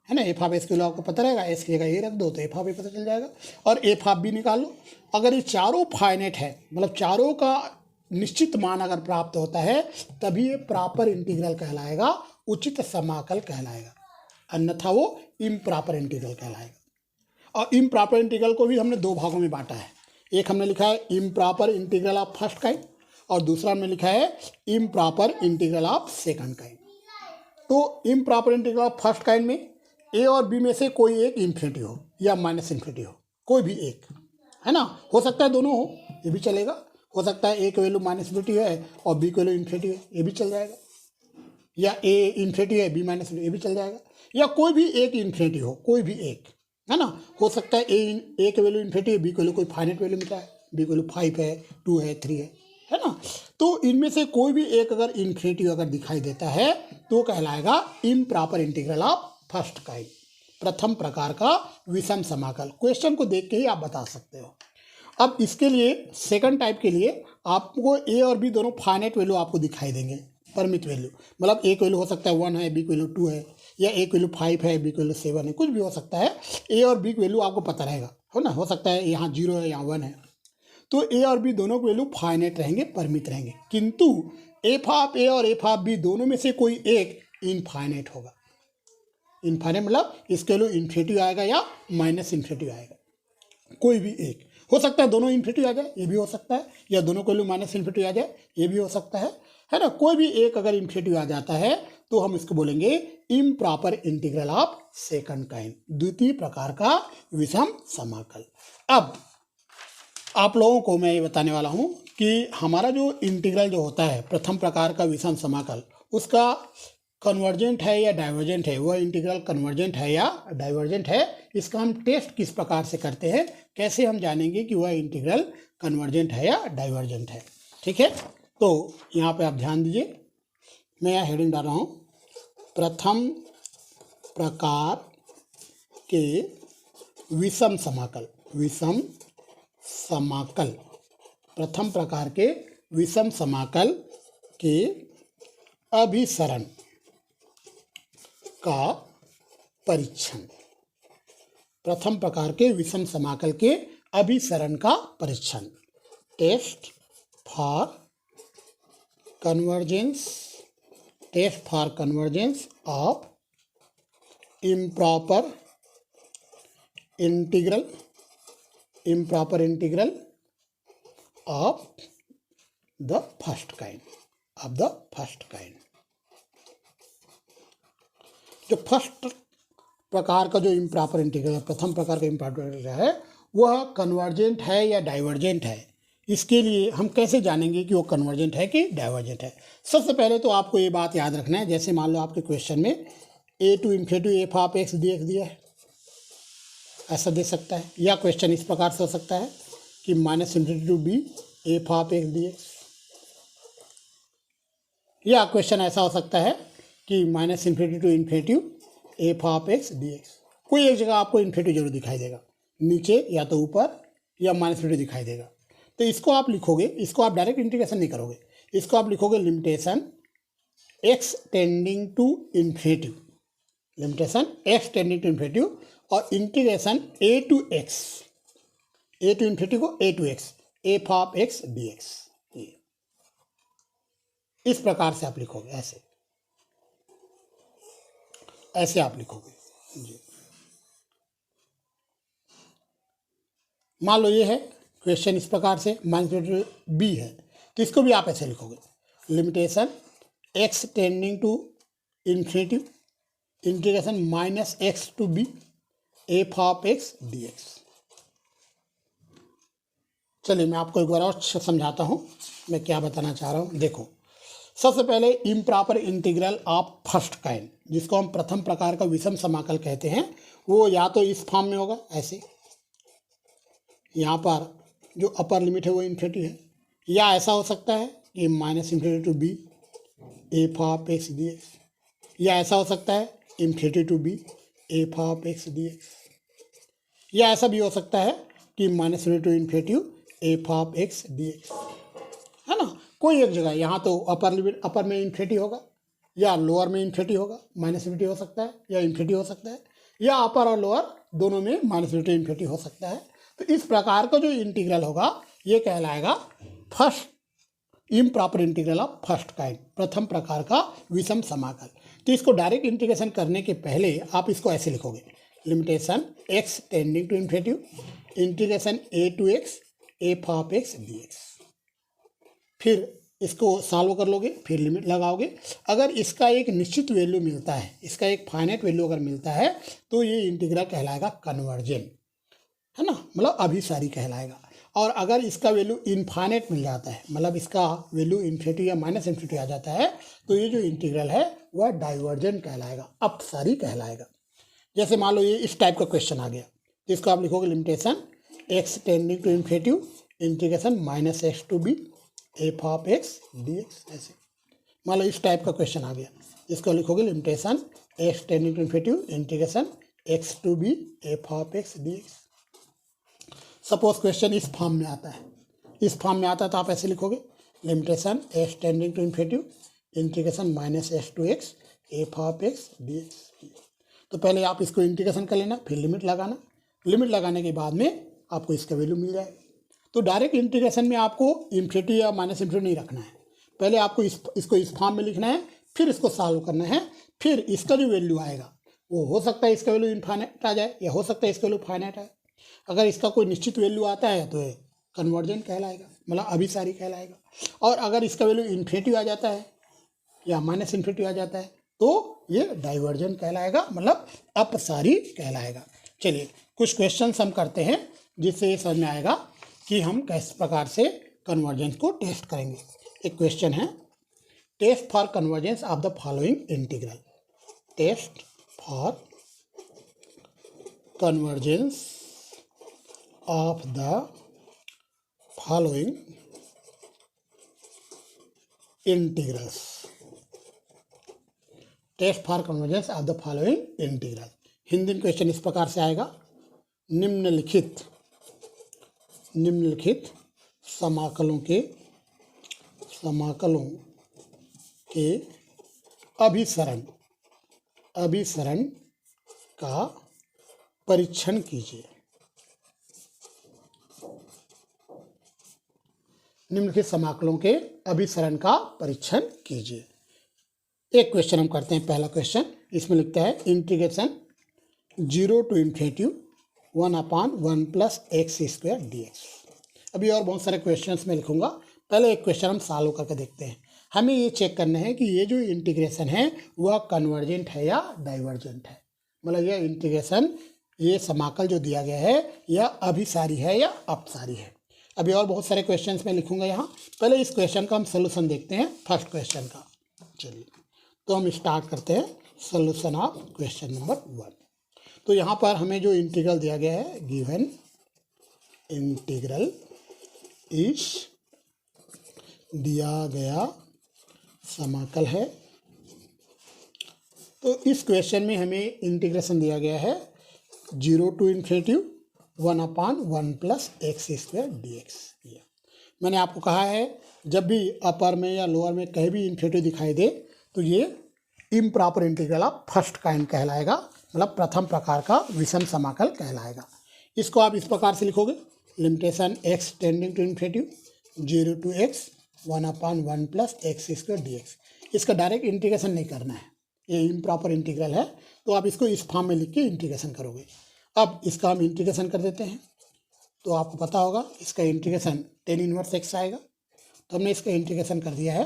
Speaker 1: है ना। एफ ऑफ एस के लिए आपको पता रहेगा, एस की जगह ए रख दो तो एफ ऑफ ए पता चल जाएगा, और एफ ऑफ बी निकाल लो। अगर ये चारों फाइनाइट है, मतलब चारों का निश्चित मान अगर प्राप्त होता है तभी ये प्रॉपर इंटीग्रल कहलाएगा, उचित समाकल कहलाएगा, अन्यथा वो इम्प्रॉपर इंटीग्रल कहलाएगा। और इम्प्रॉपर इंटीग्रल को भी हमने दो भागों में बांटा है। एक हमने लिखा है improper integral of first kind, और दूसरा हमने लिखा है improper integral of second kind. तो improper integral of first kind में ए और बी में से कोई एक इन्फिनिटी हो या माइनस इन्फिनिटी हो, कोई भी एक, है ना। हो सकता है दोनों हो, ये भी चलेगा। हो सकता है ए की वैल्यू माइनस इन्फिनिटी है और बी की वैल्यू इन्फिनिटी है, ये भी चल जाएगा। या ए इन्फिनिटी है, बी माइनस, ये भी चल जाएगा। या कोई भी एक इन्फिनिटी हो, कोई भी एक, है ना। हो सकता है ए की वैल्यू इन्फिनिटी है, बी की वैल्यू कोई फाइनाइट वैल्यू मिला है, बी की वैल्यू 5 है, 2 है, 3 है ना। तो इनमें से कोई भी एक अगर इन्फिनिटी अगर दिखाई देता है तो कहलाएगा improper integral of first kind, प्रथम प्रकार का विषम समाकल। क्वेश्चन को देख के ही आप बता सकते हो। अब इसके लिए सेकंड टाइप के लिए आपको ए और बी दोनों फाइनाइट वैल्यू आपको दिखाई देंगे, परिमित वैल्यू, मतलब ए की वैल्यू हो सकता है 1 है, बी की वैल्यू 2 है, या ए की वैल्यू 5 है, बी की वैल्यू 7 है, कुछ भी हो सकता है। ए और बी की वैल्यू आपको पता रहेगा, हो ना। हो सकता है यहाँ 0 है, यहाँ 1 है। तो ए और बी दोनों की वैल्यू फाइनाइट रहेंगे, परिमित रहेंगे। किंतु एफ ऑफ ए और एफ ऑफ बी दोनों में से कोई एक इनफाइनाइट होगा। इनफाइनाइट मतलब इसके वैल्यू इन्फिनिटी आएगा या माइनस इन्फिनिटी आएगा, कोई भी एक। हो सकता है दोनों इन्फिनिटी आ जाए, ये भी हो सकता है, या दोनों की वैल्यू माइनस इन्फिनिटी आ जाए, ये भी हो सकता है ना। कोई भी एक अगर इन्फिनिटी आ जाता है तो हम इसको बोलेंगे improper integral of second kind, द्वितीय प्रकार का विषम समाकल। अब आप लोगों को मैं ये बताने वाला हूँ कि हमारा जो इंटीग्रल जो होता है प्रथम प्रकार का विषम समाकल, उसका कन्वर्जेंट है या डाइवर्जेंट है, वह इंटीग्रल कन्वर्जेंट है या डाइवर्जेंट है, इसका हम टेस्ट किस प्रकार से करते हैं, कैसे हम जानेंगे कि वह इंटीग्रल कन्वर्जेंट है या डाइवर्जेंट है। ठीक है। तो यहाँ पे आप ध्यान दीजिए, मैं यहाँ हेडिंग डाल रहा हूँ, प्रथम प्रकार के विषम समाकल, विषम समाकल, प्रथम प्रकार के विषम समाकल के अभिसरण का परीक्षण। प्रथम प्रकार के विषम समाकल के अभिसरण का परीक्षण। Test for convergence of improper integral of the first kind। जो फर्स्ट प्रकार का जो इम्प्रॉपर इंटीग्रल, प्रथम प्रकार का इम्प्रॉपर इंटीग्रल है, वह कन्वर्जेंट है या डाइवर्जेंट है। इसके लिए हम कैसे जानेंगे कि वो कन्वर्जेंट है कि डाइवर्जेंट है? सबसे पहले तो आपको ये बात याद रखना है, जैसे मान लो आपके क्वेश्चन में a to infinity f of x d x दिया है, ऐसा दे सकता है। या क्वेश्चन इस प्रकार से हो सकता है कि minus infinity to b f of x d x. या क्वेश्चन ऐसा हो सकता है कि minus infinity to infinity f of x d x. कोई एक जगह आपको इन्फिनिटी जरूर दिखाई देगा, नीचे या तो ऊपर या माइनस इन्फिनिटी दिखाई देगा। तो इसको आप लिखोगे, इसको आप डायरेक्ट इंटीग्रेशन नहीं करोगे, इसको आप लिखोगे limitation x tending to infinity, और इंटीग्रेशन ए टू इन्फिनिटी को a to x f of x d x. इस प्रकार से आप लिखोगे, ऐसे आप लिखोगे जी। मान लो ये है क्वेश्चन इस प्रकार से, माइनस बी है, तो इसको भी आप ऐसे लिखोगे limitation x tending to infinity integration minus x to b f of x d x. चलिए मैं आपको एक बार और समझाता हूँ मैं क्या बताना चाह रहा हूँ। देखो, सबसे पहले improper integral of first kind, जिसको हम प्रथम प्रकार का विषम समाकल कहते हैं, वो या तो इस फॉर्म में होगा, ऐसे यहाँ पर जो अपर लिमिट है वो इन्फिनिटी है, या ऐसा हो सकता है कि minus infinity to b f of x d x, या ऐसा हो सकता है infinity to b f of x d x, या ऐसा भी हो सकता है कि minus infinity to infinity f of x d x, है ना। कोई एक जगह यहाँ तो अपर लिमिट, अपर में इन्फिनिटी होगा या लोअर में इन्फिनिटी होगा, माइनस इन्फिनिटी हो सकता है या इन्फिनिटी हो सकता है, या अपर और लोअर दोनों में माइनस इन्फिनिटी हो सकता है। तो इस प्रकार का जो इंटीग्रल होगा ये कहलाएगा first improper integral of first kind, प्रथम प्रकार का विषम समाकल। तो इसको डायरेक्ट इंटीग्रेशन करने के पहले आप इसको ऐसे लिखोगे limitation x tending to infinity integration a to x f of x d x. फिर इसको सॉल्व कर लोगे, फिर लिमिट लगाओगे। अगर इसका एक निश्चित वैल्यू मिलता है, इसका एक फाइनाइट वैल्यू अगर मिलता है, तो ये इंटीग्रल कहलाएगा कन्वर्जेंट, है ना, मतलब अभिसारी कहलाएगा। और अगर इसका वैल्यू इनफाइनाइट मिल जाता है, मतलब इसका वैल्यू इन्फिनिटी या माइनस इन्फिनिटी आ जाता है, तो ये जो इंटीग्रल है वह डाइवर्जेंट कहलाएगा, अपसारी कहलाएगा। जैसे मान लो ये इस टाइप का क्वेश्चन आ गया, तो इसको आप लिखोगे limitation x tending to infinity integration minus x to b f of x d x. ऐसे मान लो इस टाइप का क्वेश्चन आ गया, इसको लिखोगे limitation x tending to infinity integration x to b f of x d x. Suppose question इस form में आता है, इस फॉर्म में आता है तो आप ऐसे लिखोगे limitation x tending to infinity integration minus x to x f of x d x. तो पहले आप इसको इंटीग्रेशन कर लेना, फिर लिमिट लगाना, लिमिट लगाने के बाद में आपको इसका वैल्यू मिल जाएगा। तो डायरेक्ट इंटीग्रेशन में आपको इन्फिनिटी या माइनस इन्फिनिटी नहीं रखना है, पहले आपको इसको इस फॉर्म में लिखना है, फिर इसको सॉल्व करना है। फिर इसका जो वैल्यू आएगा वो हो सकता है इसका वैल्यू इनफाइनाइट आ जाए, या हो सकता है इसका वैल्यू फाइनाइट आए। अगर इसका कोई निश्चित वैल्यू आता है तो ये कन्वर्जेंट कहलाएगा, मतलब अभिसारी कहलाएगा। और अगर इसका वैल्यू इन्फिनिटी आ जाता है या माइनस इन्फिनिटी आ जाता है तो ये डाइवर्जेंट कहलाएगा, मतलब अपसारी कहलाएगा। चलिए कुछ क्वेश्चंस हम करते हैं जिससे ये समझ में आएगा कि हम किस प्रकार से कन्वर्जेंस को टेस्ट करेंगे। एक क्वेश्चन है, test for convergence of the following integral. Test for convergence of the following integrals। Test for convergence of the following integral. Hindi में क्वेश्चन इस प्रकार से आएगा, निम्नलिखित समाकलों के अभिसरण का परीक्षण कीजिए। निम्नलिखित समाकलों के अभिसरण का परीक्षण कीजिए। एक क्वेश्चन हम करते हैं। पहला क्वेश्चन इसमें लिखता है इंटीग्रेशन 0 to ∞ 1/1 + x² dx। अभी और बहुत सारे क्वेश्चंस में लिखूंगा, पहले एक क्वेश्चन हम सॉल्व करके देखते हैं। हमें ये चेक करना है कि ये जो इंटीग्रेशन है वह कन्वर्जेंट है या डाइवर्जेंट है। मतलब यह इंटीग्रेशन, ये समाकल जो दिया गया है यह अभिसारी है या अपसारी है। अभी और बहुत सारे क्वेश्चंस में लिखूंगा यहाँ। पहले इस क्वेश्चन का हम सोल्यूशन देखते हैं, फर्स्ट क्वेश्चन का। चलिए तो हम स्टार्ट करते हैं सोल्यूशन ऑफ क्वेश्चन नंबर 1। तो यहाँ पर हमें जो इंटीग्रल दिया गया है, गिवन इंटीग्रल इस दिया गया समाकल है। तो इस क्वेश्चन में हमें इंटीग्रेशन दिया गया है 0 to ∞ 1/1 + x² dx। मैंने आपको कहा है जब भी अपर में या लोअर में कहीं भी इन्फिनिटी दिखाई दे तो ये improper integral of first kind कहलाएगा, मतलब प्रथम प्रकार का विषम समाकल कहलाएगा। इसको आप इस प्रकार से लिखोगे, limitation x tending to ∞ 0 to x 1/1 + x² dx। इसका डायरेक्ट इंटीग्रेशन नहीं करना है, ये इम्प्रॉपर इंटीग्रल है, तो आप इसको इस फॉर्म में लिख के इंटीग्रेशन करोगे। अब इसका हम इंटीग्रेशन कर देते हैं। तो आपको पता होगा इसका इंटीग्रेशन tan इनवर्स x आएगा, तो हमने इसका इंटीग्रेशन कर दिया है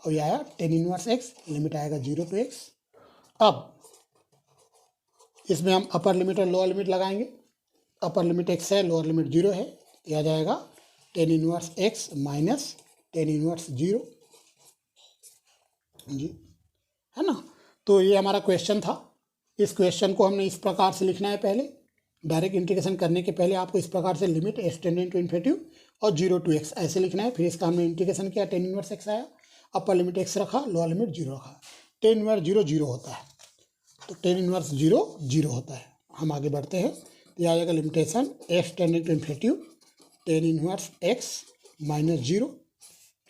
Speaker 1: और ये आया tan इनवर्स x, लिमिट आएगा 0 to x। अब इसमें हम अपर लिमिट और लोअर लिमिट लगाएंगे। अपर लिमिट x है, लोअर लिमिट 0 है, तो आ जाएगा tan inverse x minus tan inverse 0 जी, है ना। तो ये हमारा क्वेश्चन था। इस क्वेश्चन को हमने इस प्रकार से लिखना है। पहले डायरेक्ट इंटीग्रेशन करने के पहले आपको इस प्रकार से लिमिट x टेंडिंग टू ∞ और 0 to x ऐसे लिखना है। फिर इसका हमने इंटीग्रेशन किया, tan इनवर्स x आया, अपर लिमिट x रखा, लोअर लिमिट 0 रखा। tan इनवर्स 0 0 होता है, तो tan इनवर्स 0 0 होता है। हम आगे बढ़ते हैं, तो यह आ जाएगा limitation x tending to ∞ tan inverse x minus 0,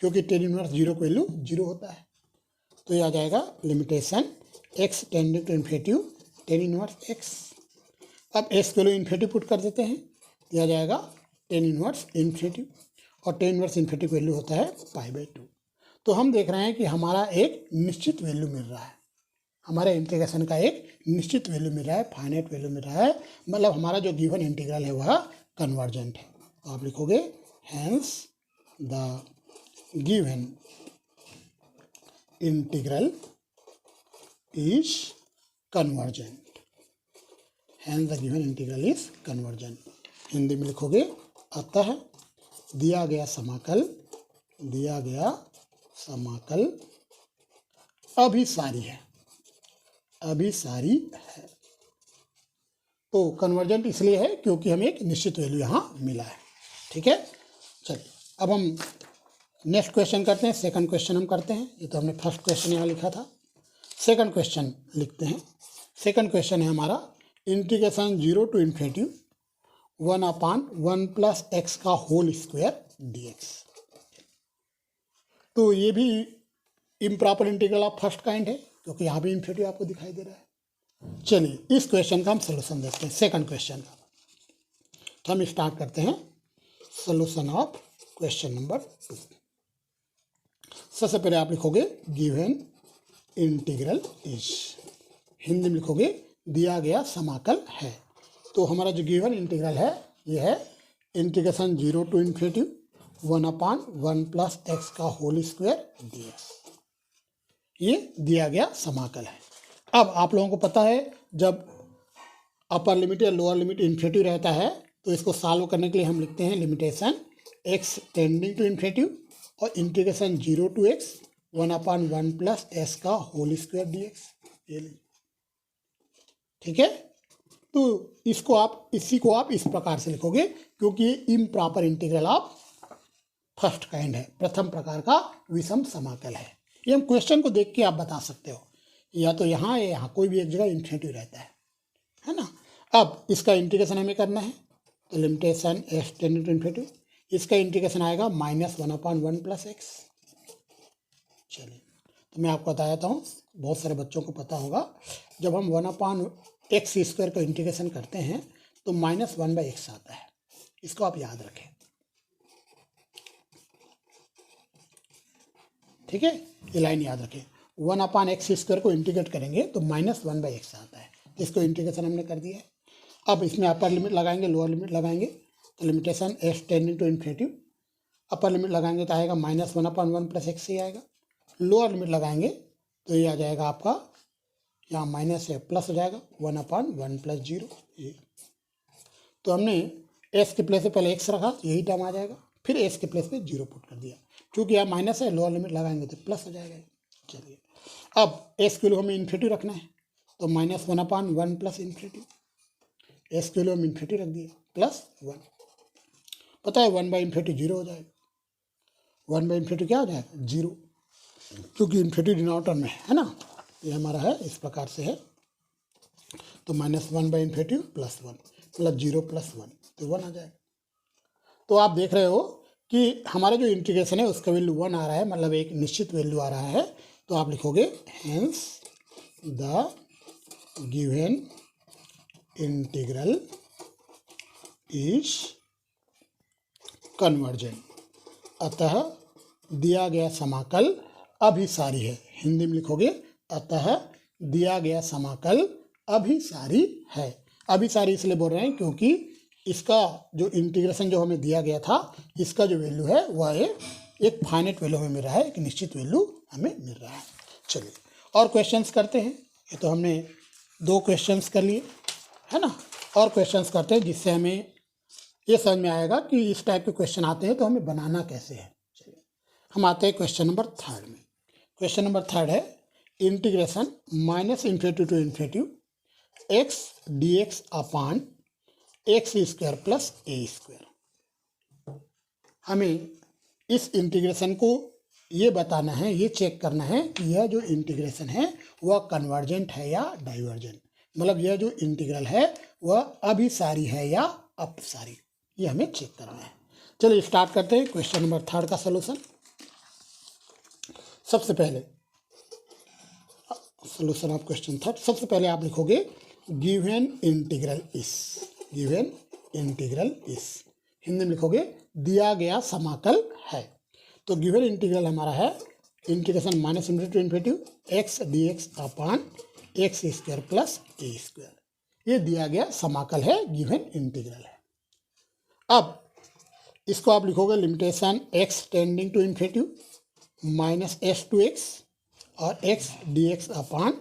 Speaker 1: क्योंकि tan इनवर्स 0 को वैल्यू 0 होता है, तो यह आ जाएगा limitation x tending to ∞ tan inverse x। अब x को इन्फिनिटी पुट कर देते हैं, यह आ जाएगा tan इनवर्स ∞, और tan इनवर्स ∞ की वैल्यू होता है π/2। तो हम देख रहे हैं कि हमारा एक निश्चित वैल्यू मिल रहा है, हमारे इंटीग्रेशन का एक निश्चित वैल्यू मिल रहा है, फाइनाइट वैल्यू मिल रहा है, मतलब हमारा जो गिवन इंटीग्रल है वह कन्वर्जेंट है। तो आप लिखोगे hence the given integral is convergent. Hence the given integral is convergent. Hindi में लिखोगे अतः दिया गया समाकल अभिसारी है। तो कन्वर्जेंट इसलिए है क्योंकि हमें एक निश्चित वैल्यू यहाँ मिला है। ठीक है, चलिए अब हम नेक्स्ट क्वेश्चन करते हैं। सेकंड क्वेश्चन हम करते हैं। ये तो हमने फर्स्ट क्वेश्चन यहाँ लिखा था, सेकंड क्वेश्चन लिखते हैं। सेकंड क्वेश्चन है हमारा इंटीग्रेशन 0 to ∞ 1/1 + x का होल स्क्वायर dx। तो ये भी improper integral of first kind है, क्योंकि यहाँ भी इन्फिनिटी आपको दिखाई दे रहा है। चलिए इस क्वेश्चन का हम सोल्यूशन देखते हैं, सेकंड क्वेश्चन का। तो हम स्टार्ट करते हैं सोल्यूशन ऑफ क्वेश्चन नंबर 2। सबसे पहले आप लिखोगे गिवन इंटीग्रल इज, हिंदी में लिखोगे दिया गया समाकल है। तो हमारा जो गिवन इंटीग्रल है ये है इंटीग्रेशन 0 to ∞ 1/1 + x का होल स्क्वायर dx। ये दिया गया समाकल है। अब आप लोगों को पता है जब अपर लिमिट या लोअर लिमिट इन्फिनिटी रहता है तो इसको सॉल्व करने के लिए हम लिखते हैं लिमिटेशन x टेंडिंग टू ∞ और इंटीग्रेशन 0 to x 1/1 + s का होल स्क्वायर dx। ये ठीक है, तो इसी को आप इस प्रकार से लिखोगे क्योंकि ये improper integral of first kind है, प्रथम प्रकार का विषम समाकल है। ये हम क्वेश्चन को देख के आप बता सकते हो, या तो यहाँ या यहाँ कोई भी एक जगह इन्फिनिटी रहता है ना। अब इसका इंटीग्रेशन हमें करना है, तो लिमिटेशन x टेंडिंग टू ∞, इसका इंटीग्रेशन आएगा -1/1 + x। चलिए, तो मैं आपको बताता हूँ, बहुत सारे बच्चों को पता होगा, जब हम 1/x² का इंटीग्रेशन करते हैं तो -1/x आता है। इसको आप याद रखें, ठीक है, ये लाइन याद रखें। 1/x² को इंटीग्रेट करेंगे तो -1/x आता है। इसको इंटीग्रेशन हमने कर दिया है। अब इसमें अपर लिमिट लगाएंगे, लोअर लिमिट लगाएंगे, तो limitation s tending to infinity, upper limit लगाएंगे तो आएगा -1/1 + x ही आएगा। लोअर लिमिट लगाएंगे तो ये आ जाएगा आपका, यहाँ माइनस है प्लस हो जाएगा 1/1 + 0। ये तो हमने s के प्लेस पे पहले x रखा, यही टर्म आ जाएगा, फिर s के प्लेस पे 0 पुट कर दिया। चूँकि यहाँ माइनस है, लोअर लिमिट लगाएंगे तो प्लस हो जाएगा। चलिए, अब s के लिए हमें इन्फिनिटी रखना है, तो -1/1 + इन्फिनिटी, s के लिए हम इन्फिनिटी रख दिए +1। पता है 1/∞ 0 हो जाएगा, 1/∞ क्या हो जाएगा 0, क्योंकि इन्फिनिटी डिनोमिनेटर में है ना, ये हमारा है, इस प्रकार से है। तो -1/∞ +1 + 0 + 1, तो 1 आ जाएगा। तो आप देख रहे हो कि हमारा जो इंटीग्रेशन है उसका वैल्यू 1 आ रहा है, मतलब एक निश्चित वैल्यू आ रहा है। तो आप लिखोगे hence the given integral is convergent, अतः दिया गया समाकल अभिसारी है। हिंदी में लिखोगे अतः दिया गया समाकल अभिसारी है। अभिसारी इसलिए बोल रहे हैं क्योंकि इसका जो इंटीग्रेशन जो हमें दिया गया था, इसका जो वैल्यू है वह एक फाइनाइट वैल्यू हमें मिल रहा है, एक निश्चित वैल्यू हमें मिल रहा है। चलिए और क्वेश्चंस करते हैं। ये तो हमने 2 क्वेश्चंस कर लिए, है ना, और क्वेश्चंस करते हैं जिससे हमें ये समझ में आएगा कि इस टाइप के क्वेश्चन आते हैं तो हमें बनाना कैसे है। चलिए हम आते हैं क्वेश्चन नंबर 3 में। क्वेश्चन नंबर 3 है integration -∞ to infinity x dx upon x² + a²। हमें इस इंटीग्रेशन को ये बताना है, ये चेक करना है कि यह जो इंटीग्रेशन है वह कन्वर्जेंट है या डाइवर्जेंट, मतलब यह जो इंटीग्रल है वह अभिसारी है या अपसारी, ये हमें चेक करना है। चलिए स्टार्ट करते हैं क्वेश्चन नंबर 3 का सलूशन। सबसे पहले सॉल्यूशन ऑफ क्वेश्चन 3, सबसे पहले आप लिखोगे given integral is, given integral is, Hindi में लिखोगे दिया गया समाकल है। तो गिवन इंटीग्रल हमारा है integration -∞ to infinity x dx upon x² + a²। ये दिया गया समाकल है, गिवन इंटीग्रल है। अब इसको आप लिखोगे limitation x tending to infinity -s to x और x dx upon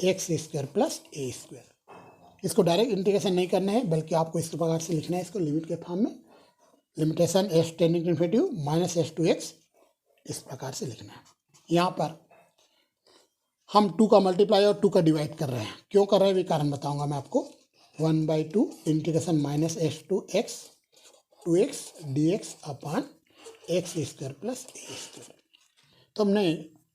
Speaker 1: x² + a²। इसको डायरेक्ट इंटीग्रेशन नहीं करना है, बल्कि आपको इस प्रकार से लिखना है, इसको लिमिट के फॉर्म में, limitation s tending to infinity -s to x, इस प्रकार से लिखना है। यहाँ पर हम 2 का मल्टीप्लाई और 2 का डिवाइड कर रहे हैं। क्यों कर रहे हैं, ये कारण बताऊंगा मैं आपको। 1/2 integration -s to x 2x dx upon x² + a²। तो हमने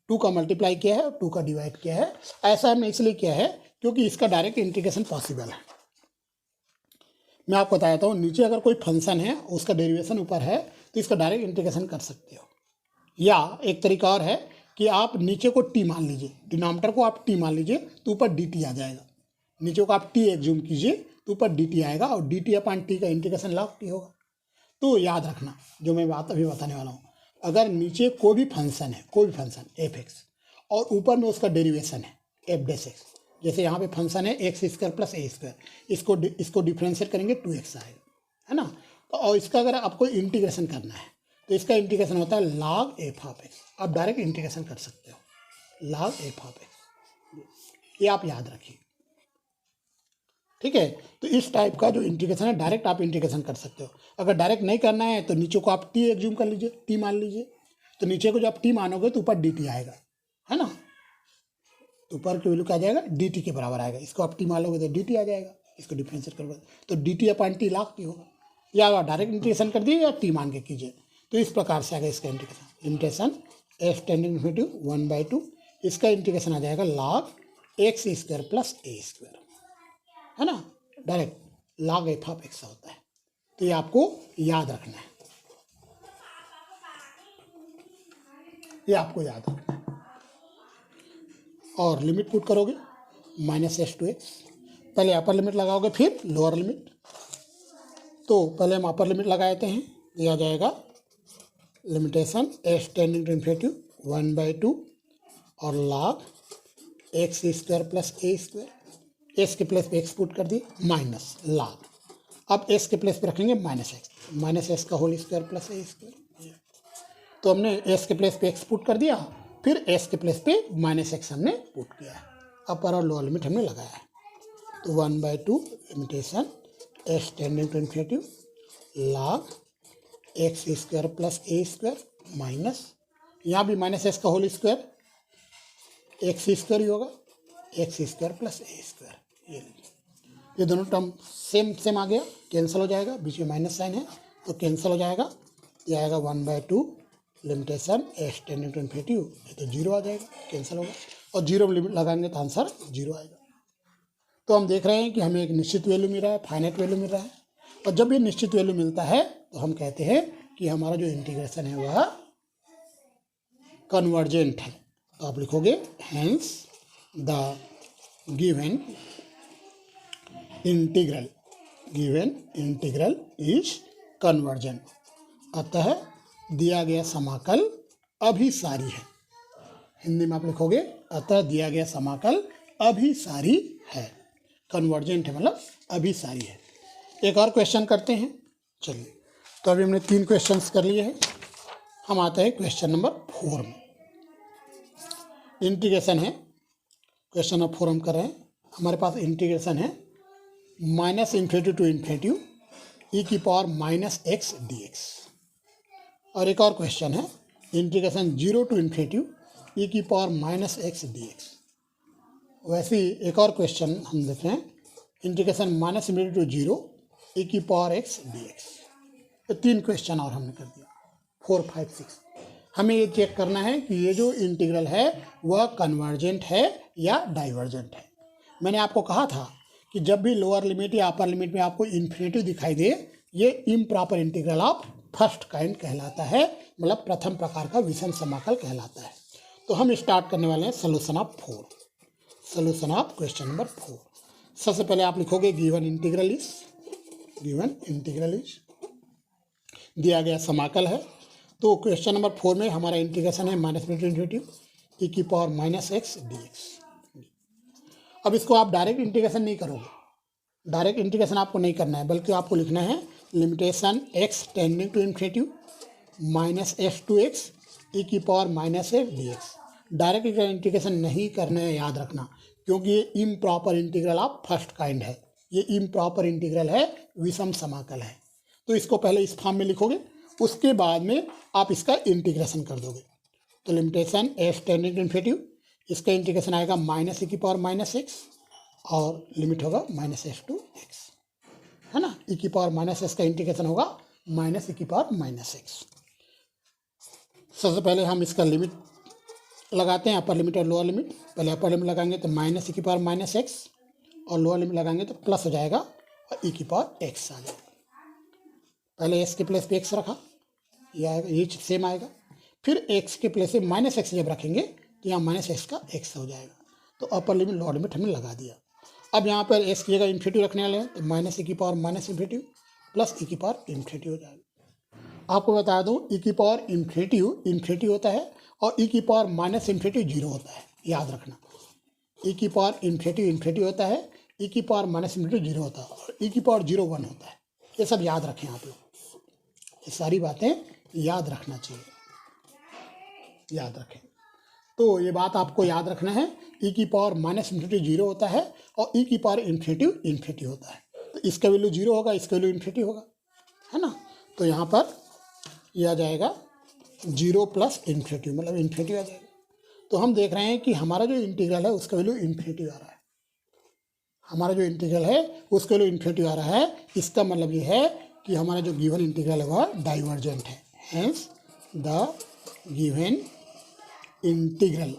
Speaker 1: 2 का मल्टीप्लाई किया है और 2 का डिवाइड किया है। ऐसा हमने इसलिए किया है क्योंकि इसका डायरेक्ट इंटीग्रेशन पॉसिबल है। मैं आपको बताता हूँ, नीचे अगर कोई फंक्शन है उसका डेरिवेशन ऊपर है तो इसका डायरेक्ट इंटीग्रेशन कर सकते हो, या एक तरीका और है कि आप नीचे को t मान लीजिए, डिनोमिनेटर को आप t मान लीजिए तो ऊपर dt आ जाएगा। नीचे को आप t एग्ज्यूम कीजिए तो ऊपर dt आएगा और dt अपॉन t का इंटीग्रेशन log t होगा। तो याद रखना जो मैं बात अभी बताने वाला हूँ, अगर नीचे कोई भी फंक्शन है, कोई भी फंक्शन f(x) और ऊपर में उसका डेरिवेशन है f'(x), जैसे यहाँ पे फंक्शन है x² + a², इसको डिफ्रेंशिएट करेंगे 2x आएगा, है ना। तो और इसका अगर आपको इंटीग्रेशन करना है तो इसका इंटीग्रेशन होता है log f(x). आप डायरेक्ट इंटीग्रेशन कर सकते हो log f(x), ये आप याद रखिए, ठीक है। तो इस टाइप का जो इंटीग्रेशन है डायरेक्ट आप इंटीग्रेशन कर सकते हो। अगर डायरेक्ट नहीं करना है तो नीचे को आप t एग्ज्यूम कर लीजिए, t मान लीजिए, तो नीचे को जब t मानोगे तो ऊपर dt आएगा, है ना। ऊपर की वैल्यू क्या आ जाएगा, dt के बराबर आएगा। इसको आप t मान लोगे तो dt आ जाएगा, इसको डिफ्रेंशिएट करोगे तो dt upon t log t होगा। या आप डायरेक्ट इंटीग्रेशन कर दिए या t मान के कीजिए, तो इस प्रकार से आएगा इसका integration. Limitation f tending to infinity 1/2, इसका इंटीग्रेशन आ जाएगा log x² + a², है ना। डायरेक्ट log f(x) होता है, तो ये आपको याद रखना है। ये आपको याद है। और लिमिट पुट करोगे -s to x, पहले अपर लिमिट लगाओगे फिर लोअर लिमिट। तो पहले हम अपर लिमिट लगा देते हैं, ये आ जाएगा limitation s tending to infinity 1/2 और log x² plus a², s के प्लेस पे एक्स पुट कर दिए माइनस log, अब एस के प्लेस पे रखेंगे -x का होल स्क्वायर प्लस a²। तो हमने एस के प्लेस पे एक्स पुट कर दिया, फिर एस के प्लेस पे -x हमने पुट किया है। अपर और लोअर लिमिट हमने लगाया है। तो 1/2 limitation s tending to infinity log x² plus a² minus, यहाँ भी -s का होल स्क्वायर x² ही होगा, x² प्लस a²। ये दोनों टर्म सेम आ गया, कैंसिल हो जाएगा, बीच में माइनस साइन है तो कैंसिल हो जाएगा। ये आएगा 1/2 limitation s tending to infinity, ये तो 0 आ जाएगा, कैंसिल होगा, और 0 लिमिट लगाएंगे तो आंसर 0 आएगा। तो हम देख रहे हैं कि हमें एक निश्चित वैल्यू मिल रहा है, फाइनाइट वैल्यू मिल रहा है, और जब ये निश्चित वैल्यू मिलता है तो हम कहते हैं कि हमारा जो इंटीग्रेशन है वह कन्वर्जेंट है। तो आप लिखोगे hence the given integral is convergent, अतः दिया गया समाकल अभिसारी है। हिंदी में आप लिखोगे अतः दिया गया समाकल अभिसारी है, कन्वर्जेंट है मतलब अभिसारी है। एक और क्वेश्चन करते हैं, चलिए। तो अभी हमने 3 क्वेश्चंस कर लिए हैं, हम आते हैं क्वेश्चन नंबर 4 में। इंटीग्रेशन है, क्वेश्चन नंबर 4 हम कर रहे हैं। हमारे पास इंटीग्रेशन है -∞ टू इन्फिनिटी e⁻⁻x dx, और एक और क्वेश्चन है integration 0 to infinity e⁻⁻x dx। वैसे ही एक और क्वेश्चन हम देख रहे हैं इंटीग्रेशन -∞ टू 0 e⁻x dx। ये 3 क्वेश्चन और हमने कर दिया, 4, 5, 6। हमें ये चेक करना है कि ये जो इंटीग्रल है वह कन्वर्जेंट है या डाइवर्जेंट है। मैंने आपको कहा था कि जब भी लोअर लिमिट या अपर लिमिट में आपको इन्फिनिटी दिखाई दे, ये improper integral of first kind कहलाता है, मतलब प्रथम प्रकार का विषम समाकल कहलाता है। तो हम स्टार्ट करने वाले हैं सोल्यूशन ऑफ क्वेश्चन नंबर 4। सबसे पहले आप लिखोगे गिवन इंटीग्रल इज दिया गया समाकल है। तो क्वेश्चन नंबर 4 में हमारा इंटीग्रेशन है -∞ e⁻⁻x dx। अब इसको आप डायरेक्ट इंटीग्रेशन नहीं करोगे, डायरेक्ट इंटीग्रेशन आपको नहीं करना है, बल्कि आपको लिखना है limitation x tending to infinity -s to x e⁻⁻x dx। Direct integration नहीं करना है, याद रखना, क्योंकि ये improper integral of first kind है, ये इम्प्रॉपर इंटीग्रल है, विषम समाकल है। तो इसको पहले इस फॉर्म में लिखोगे, उसके बाद में आप इसका इंटीग्रेशन कर दोगे। तो limitation s tending to infinity, इसका इंटीग्रेशन आएगा -e⁻⁻x और लिमिट होगा -s to x, है ना। e⁻⁻x का इंटीग्रेशन होगा -e⁻⁻x। सबसे पहले हम इसका लिमिट लगाते हैं, अपर लिमिट और लोअर लिमिट। पहले अपर लिमिट लगाएंगे तो -e⁻⁻x और लोअर लिमिट लगाएंगे तो प्लस हो जाएगा और e⁻x आ जाएगा। पहले x के प्लेस पे x रखा, ये आएगा, ये सेम आएगा। फिर x के प्लेस पे -x जब रखेंगे तो यहाँ -x का x हो जाएगा। तो अपर लिमिट लोअर लिमिट हमने लगा दिया। अब यहाँ पर x की जगह इन्फिनिटी रखने वाले हैं तो -e⁻⁻∞ प्लस e⁻∞ हो जाएगा। आपको बता दूँ e⁻∞ इन्फिनिटी होता है और e⁻∞ 0 होता है, याद रखना। e⁻∞ इन्फिनिटी होता है, e⁻∞ 0 होता है और e⁻0 1 होता है। ये सब याद रखें आप लोग, ये सारी बातें याद रखना चाहिए, याद रखें। तो ये बात आपको याद रखना है, e⁻∞ 0 होता है और e⁻∞ इन्फिनिटी होता है। तो इसका वैल्यू 0 होगा, इसका वैल्यू इन्फिनिटी होगा, है ना। तो यहाँ पर यह आ जाएगा 0 प्लस इन्फिनिटी, मतलब इन्फिनिटी आ जाएगा। तो हम देख रहे हैं कि हमारा जो इंटीग्रल है उसका वैल्यू इन्फिनिटी आ रहा है, हमारा जो इंटीग्रल है उसका वैल्यू इन्फिनिटी आ रहा है। इसका मतलब ये है कि हमारा जो गिवन इंटीग्रल है वह डाइवर्जेंट है। Hence the given integral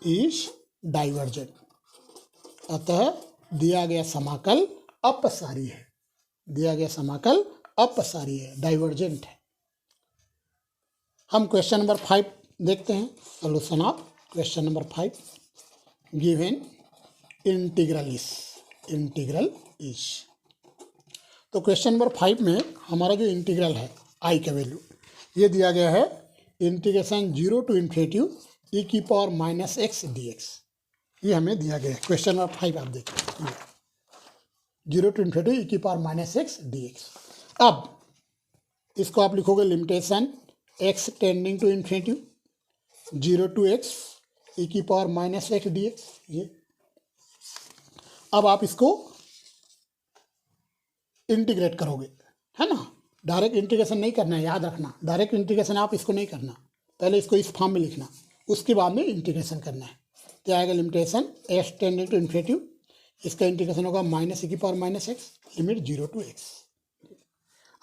Speaker 1: is divergent, अतः दिया गया समाकल अपसारी है, दिया गया समाकल अपसारी है, डाइवर्जेंट है। हम क्वेश्चन नंबर 5 देखते हैं। Solution of question number 5, given integral is. तो क्वेश्चन नंबर 5 में हमारा जो इंटीग्रल है आई का वैल्यू ये दिया गया है इंटीग्रेशन 0 टू इन्फिनिटिव e की power minus x d x, ये हमें दिया गया है। क्वेश्चन नंबर 5 आप देखिए, 0 टू इन्फिनिटिव e की power minus x d x. अब इसको आप लिखोगे limitation x tending to infinitive 0 to x e की power minus x d x, ये। अब आप इसको इंटीग्रेट करोगे, है ना। डायरेक्ट इंटीग्रेशन नहीं करना है, याद रखना। डायरेक्ट इंटीग्रेशन आप इसको नहीं करना, पहले इसको इस फॉर्म में लिखना, उसके बाद में इंटीग्रेशन करना है। तो आएगा limitation x tending to infinitive, इसका इंटीग्रेशन होगा माइनस e की power minus x, limit 0 to x।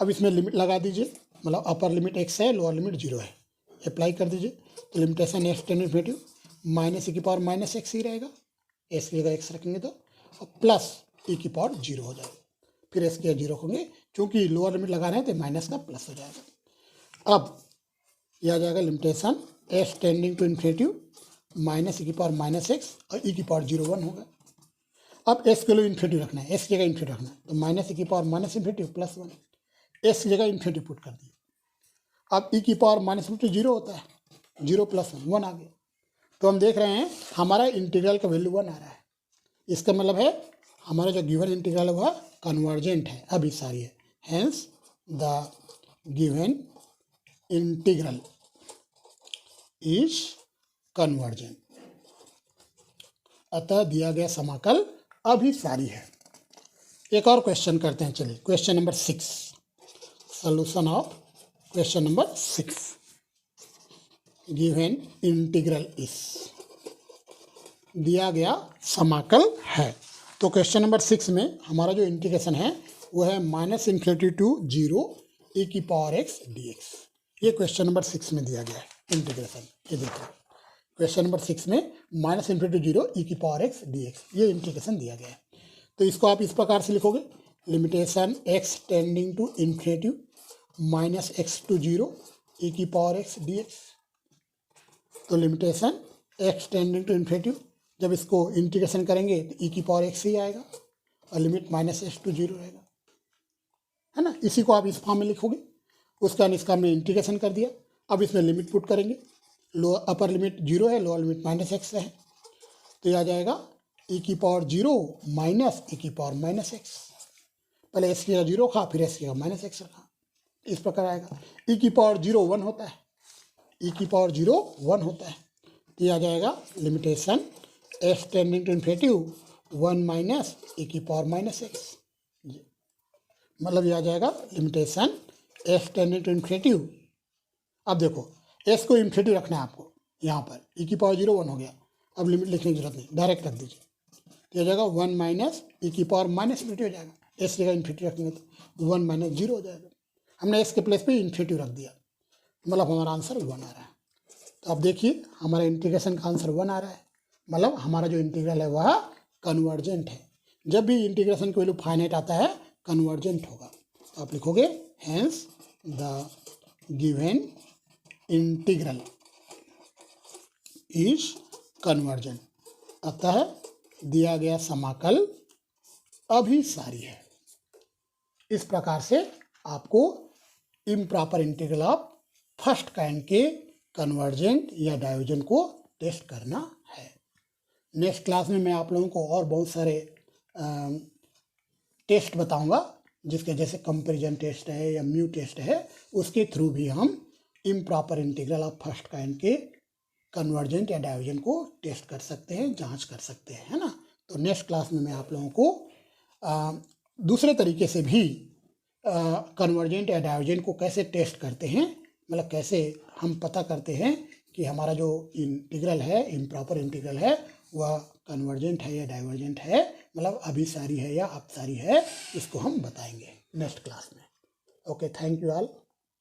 Speaker 1: अब इसमें लिमिट लगा दीजिए, मतलब अपर लिमिट x है, लोअर लिमिट 0 है, अप्लाई कर दीजिए। तो limitation x tending to infinitive minus e की पावर माइनस एक्स ही रहेगा, s की जगह x रखेंगे तो, और प्लस e की पावर 0 हो जाएगा। फिर s की 0 होंगे, क्योंकि लोअर लिमिट लगा रहे हैं तो माइनस का प्लस हो जाएगा। अब यह आ जाएगा limitation s tending to infinitive minus e की पावर माइनस एक्स और e की पावर 0 1 होगा। अब s के लिए इन्फिनिटिव रखना है, s की जगह इन्फिनिटिव रखना है, तो माइनस e की power minus infinitive plus 1, s की जगह इन्फिनिटिव पुट कर दिए। अब e की पावर माइनस इन्फिनिटिव 0 होता है, 0 प्लस 1 आ गया। तो हम देख रहे हैं हमारा इंटीग्रल का वैल्यू 1 आ रहा है। इसका मतलब है हमारा जो गिवन इंटीग्रल है वह कन्वर्जेंट है, अभिसारी है। Hence the given integral is convergent, अतः दिया गया समाकल अभिसारी है। एक और क्वेश्चन करते हैं, चलिए। Question number 6, solution of question number 6, given integral is, दिया गया समाकल है। तो क्वेश्चन नंबर 6 में हमारा जो इंटीग्रेशन है वो है माइनस इन्फिनिटी टू 0 e की पावर x dx। ये क्वेश्चन नंबर 6 में दिया गया है इंटीग्रेशन। ये देखो क्वेश्चन नंबर 6 में माइनस इन्फिनिटी टू 0 e की पावर x dx, ये इंटीग्रेशन दिया गया है। तो इसको आप इस प्रकार से लिखोगे, limitation x tending to infinity minus x to 0 e की पावर x dx। तो limitation x tending to infinity, जब इसको इंटीग्रेशन करेंगे तो e की पावर x ही आएगा और लिमिट माइनस एक्स टू 0 रहेगा, है ना। इसी को आप इस फॉर्म में लिखोगे। उसका इसका हमने इंटीग्रेशन कर दिया। अब इसमें लिमिट पुट करेंगे, अपर लिमिट 0 है, लोअर लिमिट माइनस एक्स है, तो यह आ जाएगा e की पावर 0 माइनस e की पावर माइनस एक्स। पहले s की जगह 0 रखा, फिर s की जगह माइनस एक्स रखा, इस प्रकार आएगा। e की पावर 0 1 होता है, e की पावर 0 1 होता है, तो यह आ जाएगा limitation s tending to infinitive 1 minus e की पावर माइनस एक्स। मतलब यह आ जाएगा limitation s tending to infinitive. अब देखो s को इन्फिनिटिव रखना है आपको, यहाँ पर e की पावर 0 1 हो गया। अब लिमिट लिखने की जरूरत नहीं, डायरेक्ट रख दीजिए, तो हो जाएगा 1 माइनस e की पावर माइनस इन्फिनिटी हो जाएगा। s जगह इन्फिनिटी रखेंगे तो 1 माइनस 0 हो जाएगा। हमने s के प्लेस पे इन्फिनिटी रख दिया, मतलब हमारा आंसर 1 आ रहा है। तो अब देखिए हमारा इंटीग्रेशन का आंसर 1 आ रहा है, मतलब हमारा जो इंटीग्रल है वह कन्वर्जेंट है। जब भी इंटीग्रेशन की वैल्यू फाइनाइट आता है कन्वर्जेंट होगा। तो आप लिखोगे hence the given integral is convergent, अतः दिया गया समाकल अभिसारी है। इस प्रकार से आपको improper integral of first kind के कन्वर्जेंट या डाइवर्जेंट को टेस्ट करना है। नेक्स्ट क्लास में मैं आप लोगों को और बहुत सारे टेस्ट बताऊंगा, जिसके जैसे कंपैरिजन टेस्ट है या म्यू टेस्ट है, उसके थ्रू भी हम improper integral of first kind के कन्वर्जेंट या डाइवर्जेंट को टेस्ट कर सकते हैं, जांच कर सकते हैं, है ना। तो नेक्स्ट क्लास में मैं आप लोगों को दूसरे तरीके से भी कन्वर्जेंट या डाइवर्जेंट को कैसे टेस्ट करते हैं, मतलब कैसे हम पता करते हैं कि हमारा जो इंटीग्रल है, इम्प्रॉपर इंटीग्रल है, वह कन्वर्जेंट है या डाइवर्जेंट है, मतलब अभिसारी है या अपसारी है, इसको हम बताएंगे नेक्स्ट क्लास में। Okay, thank you all.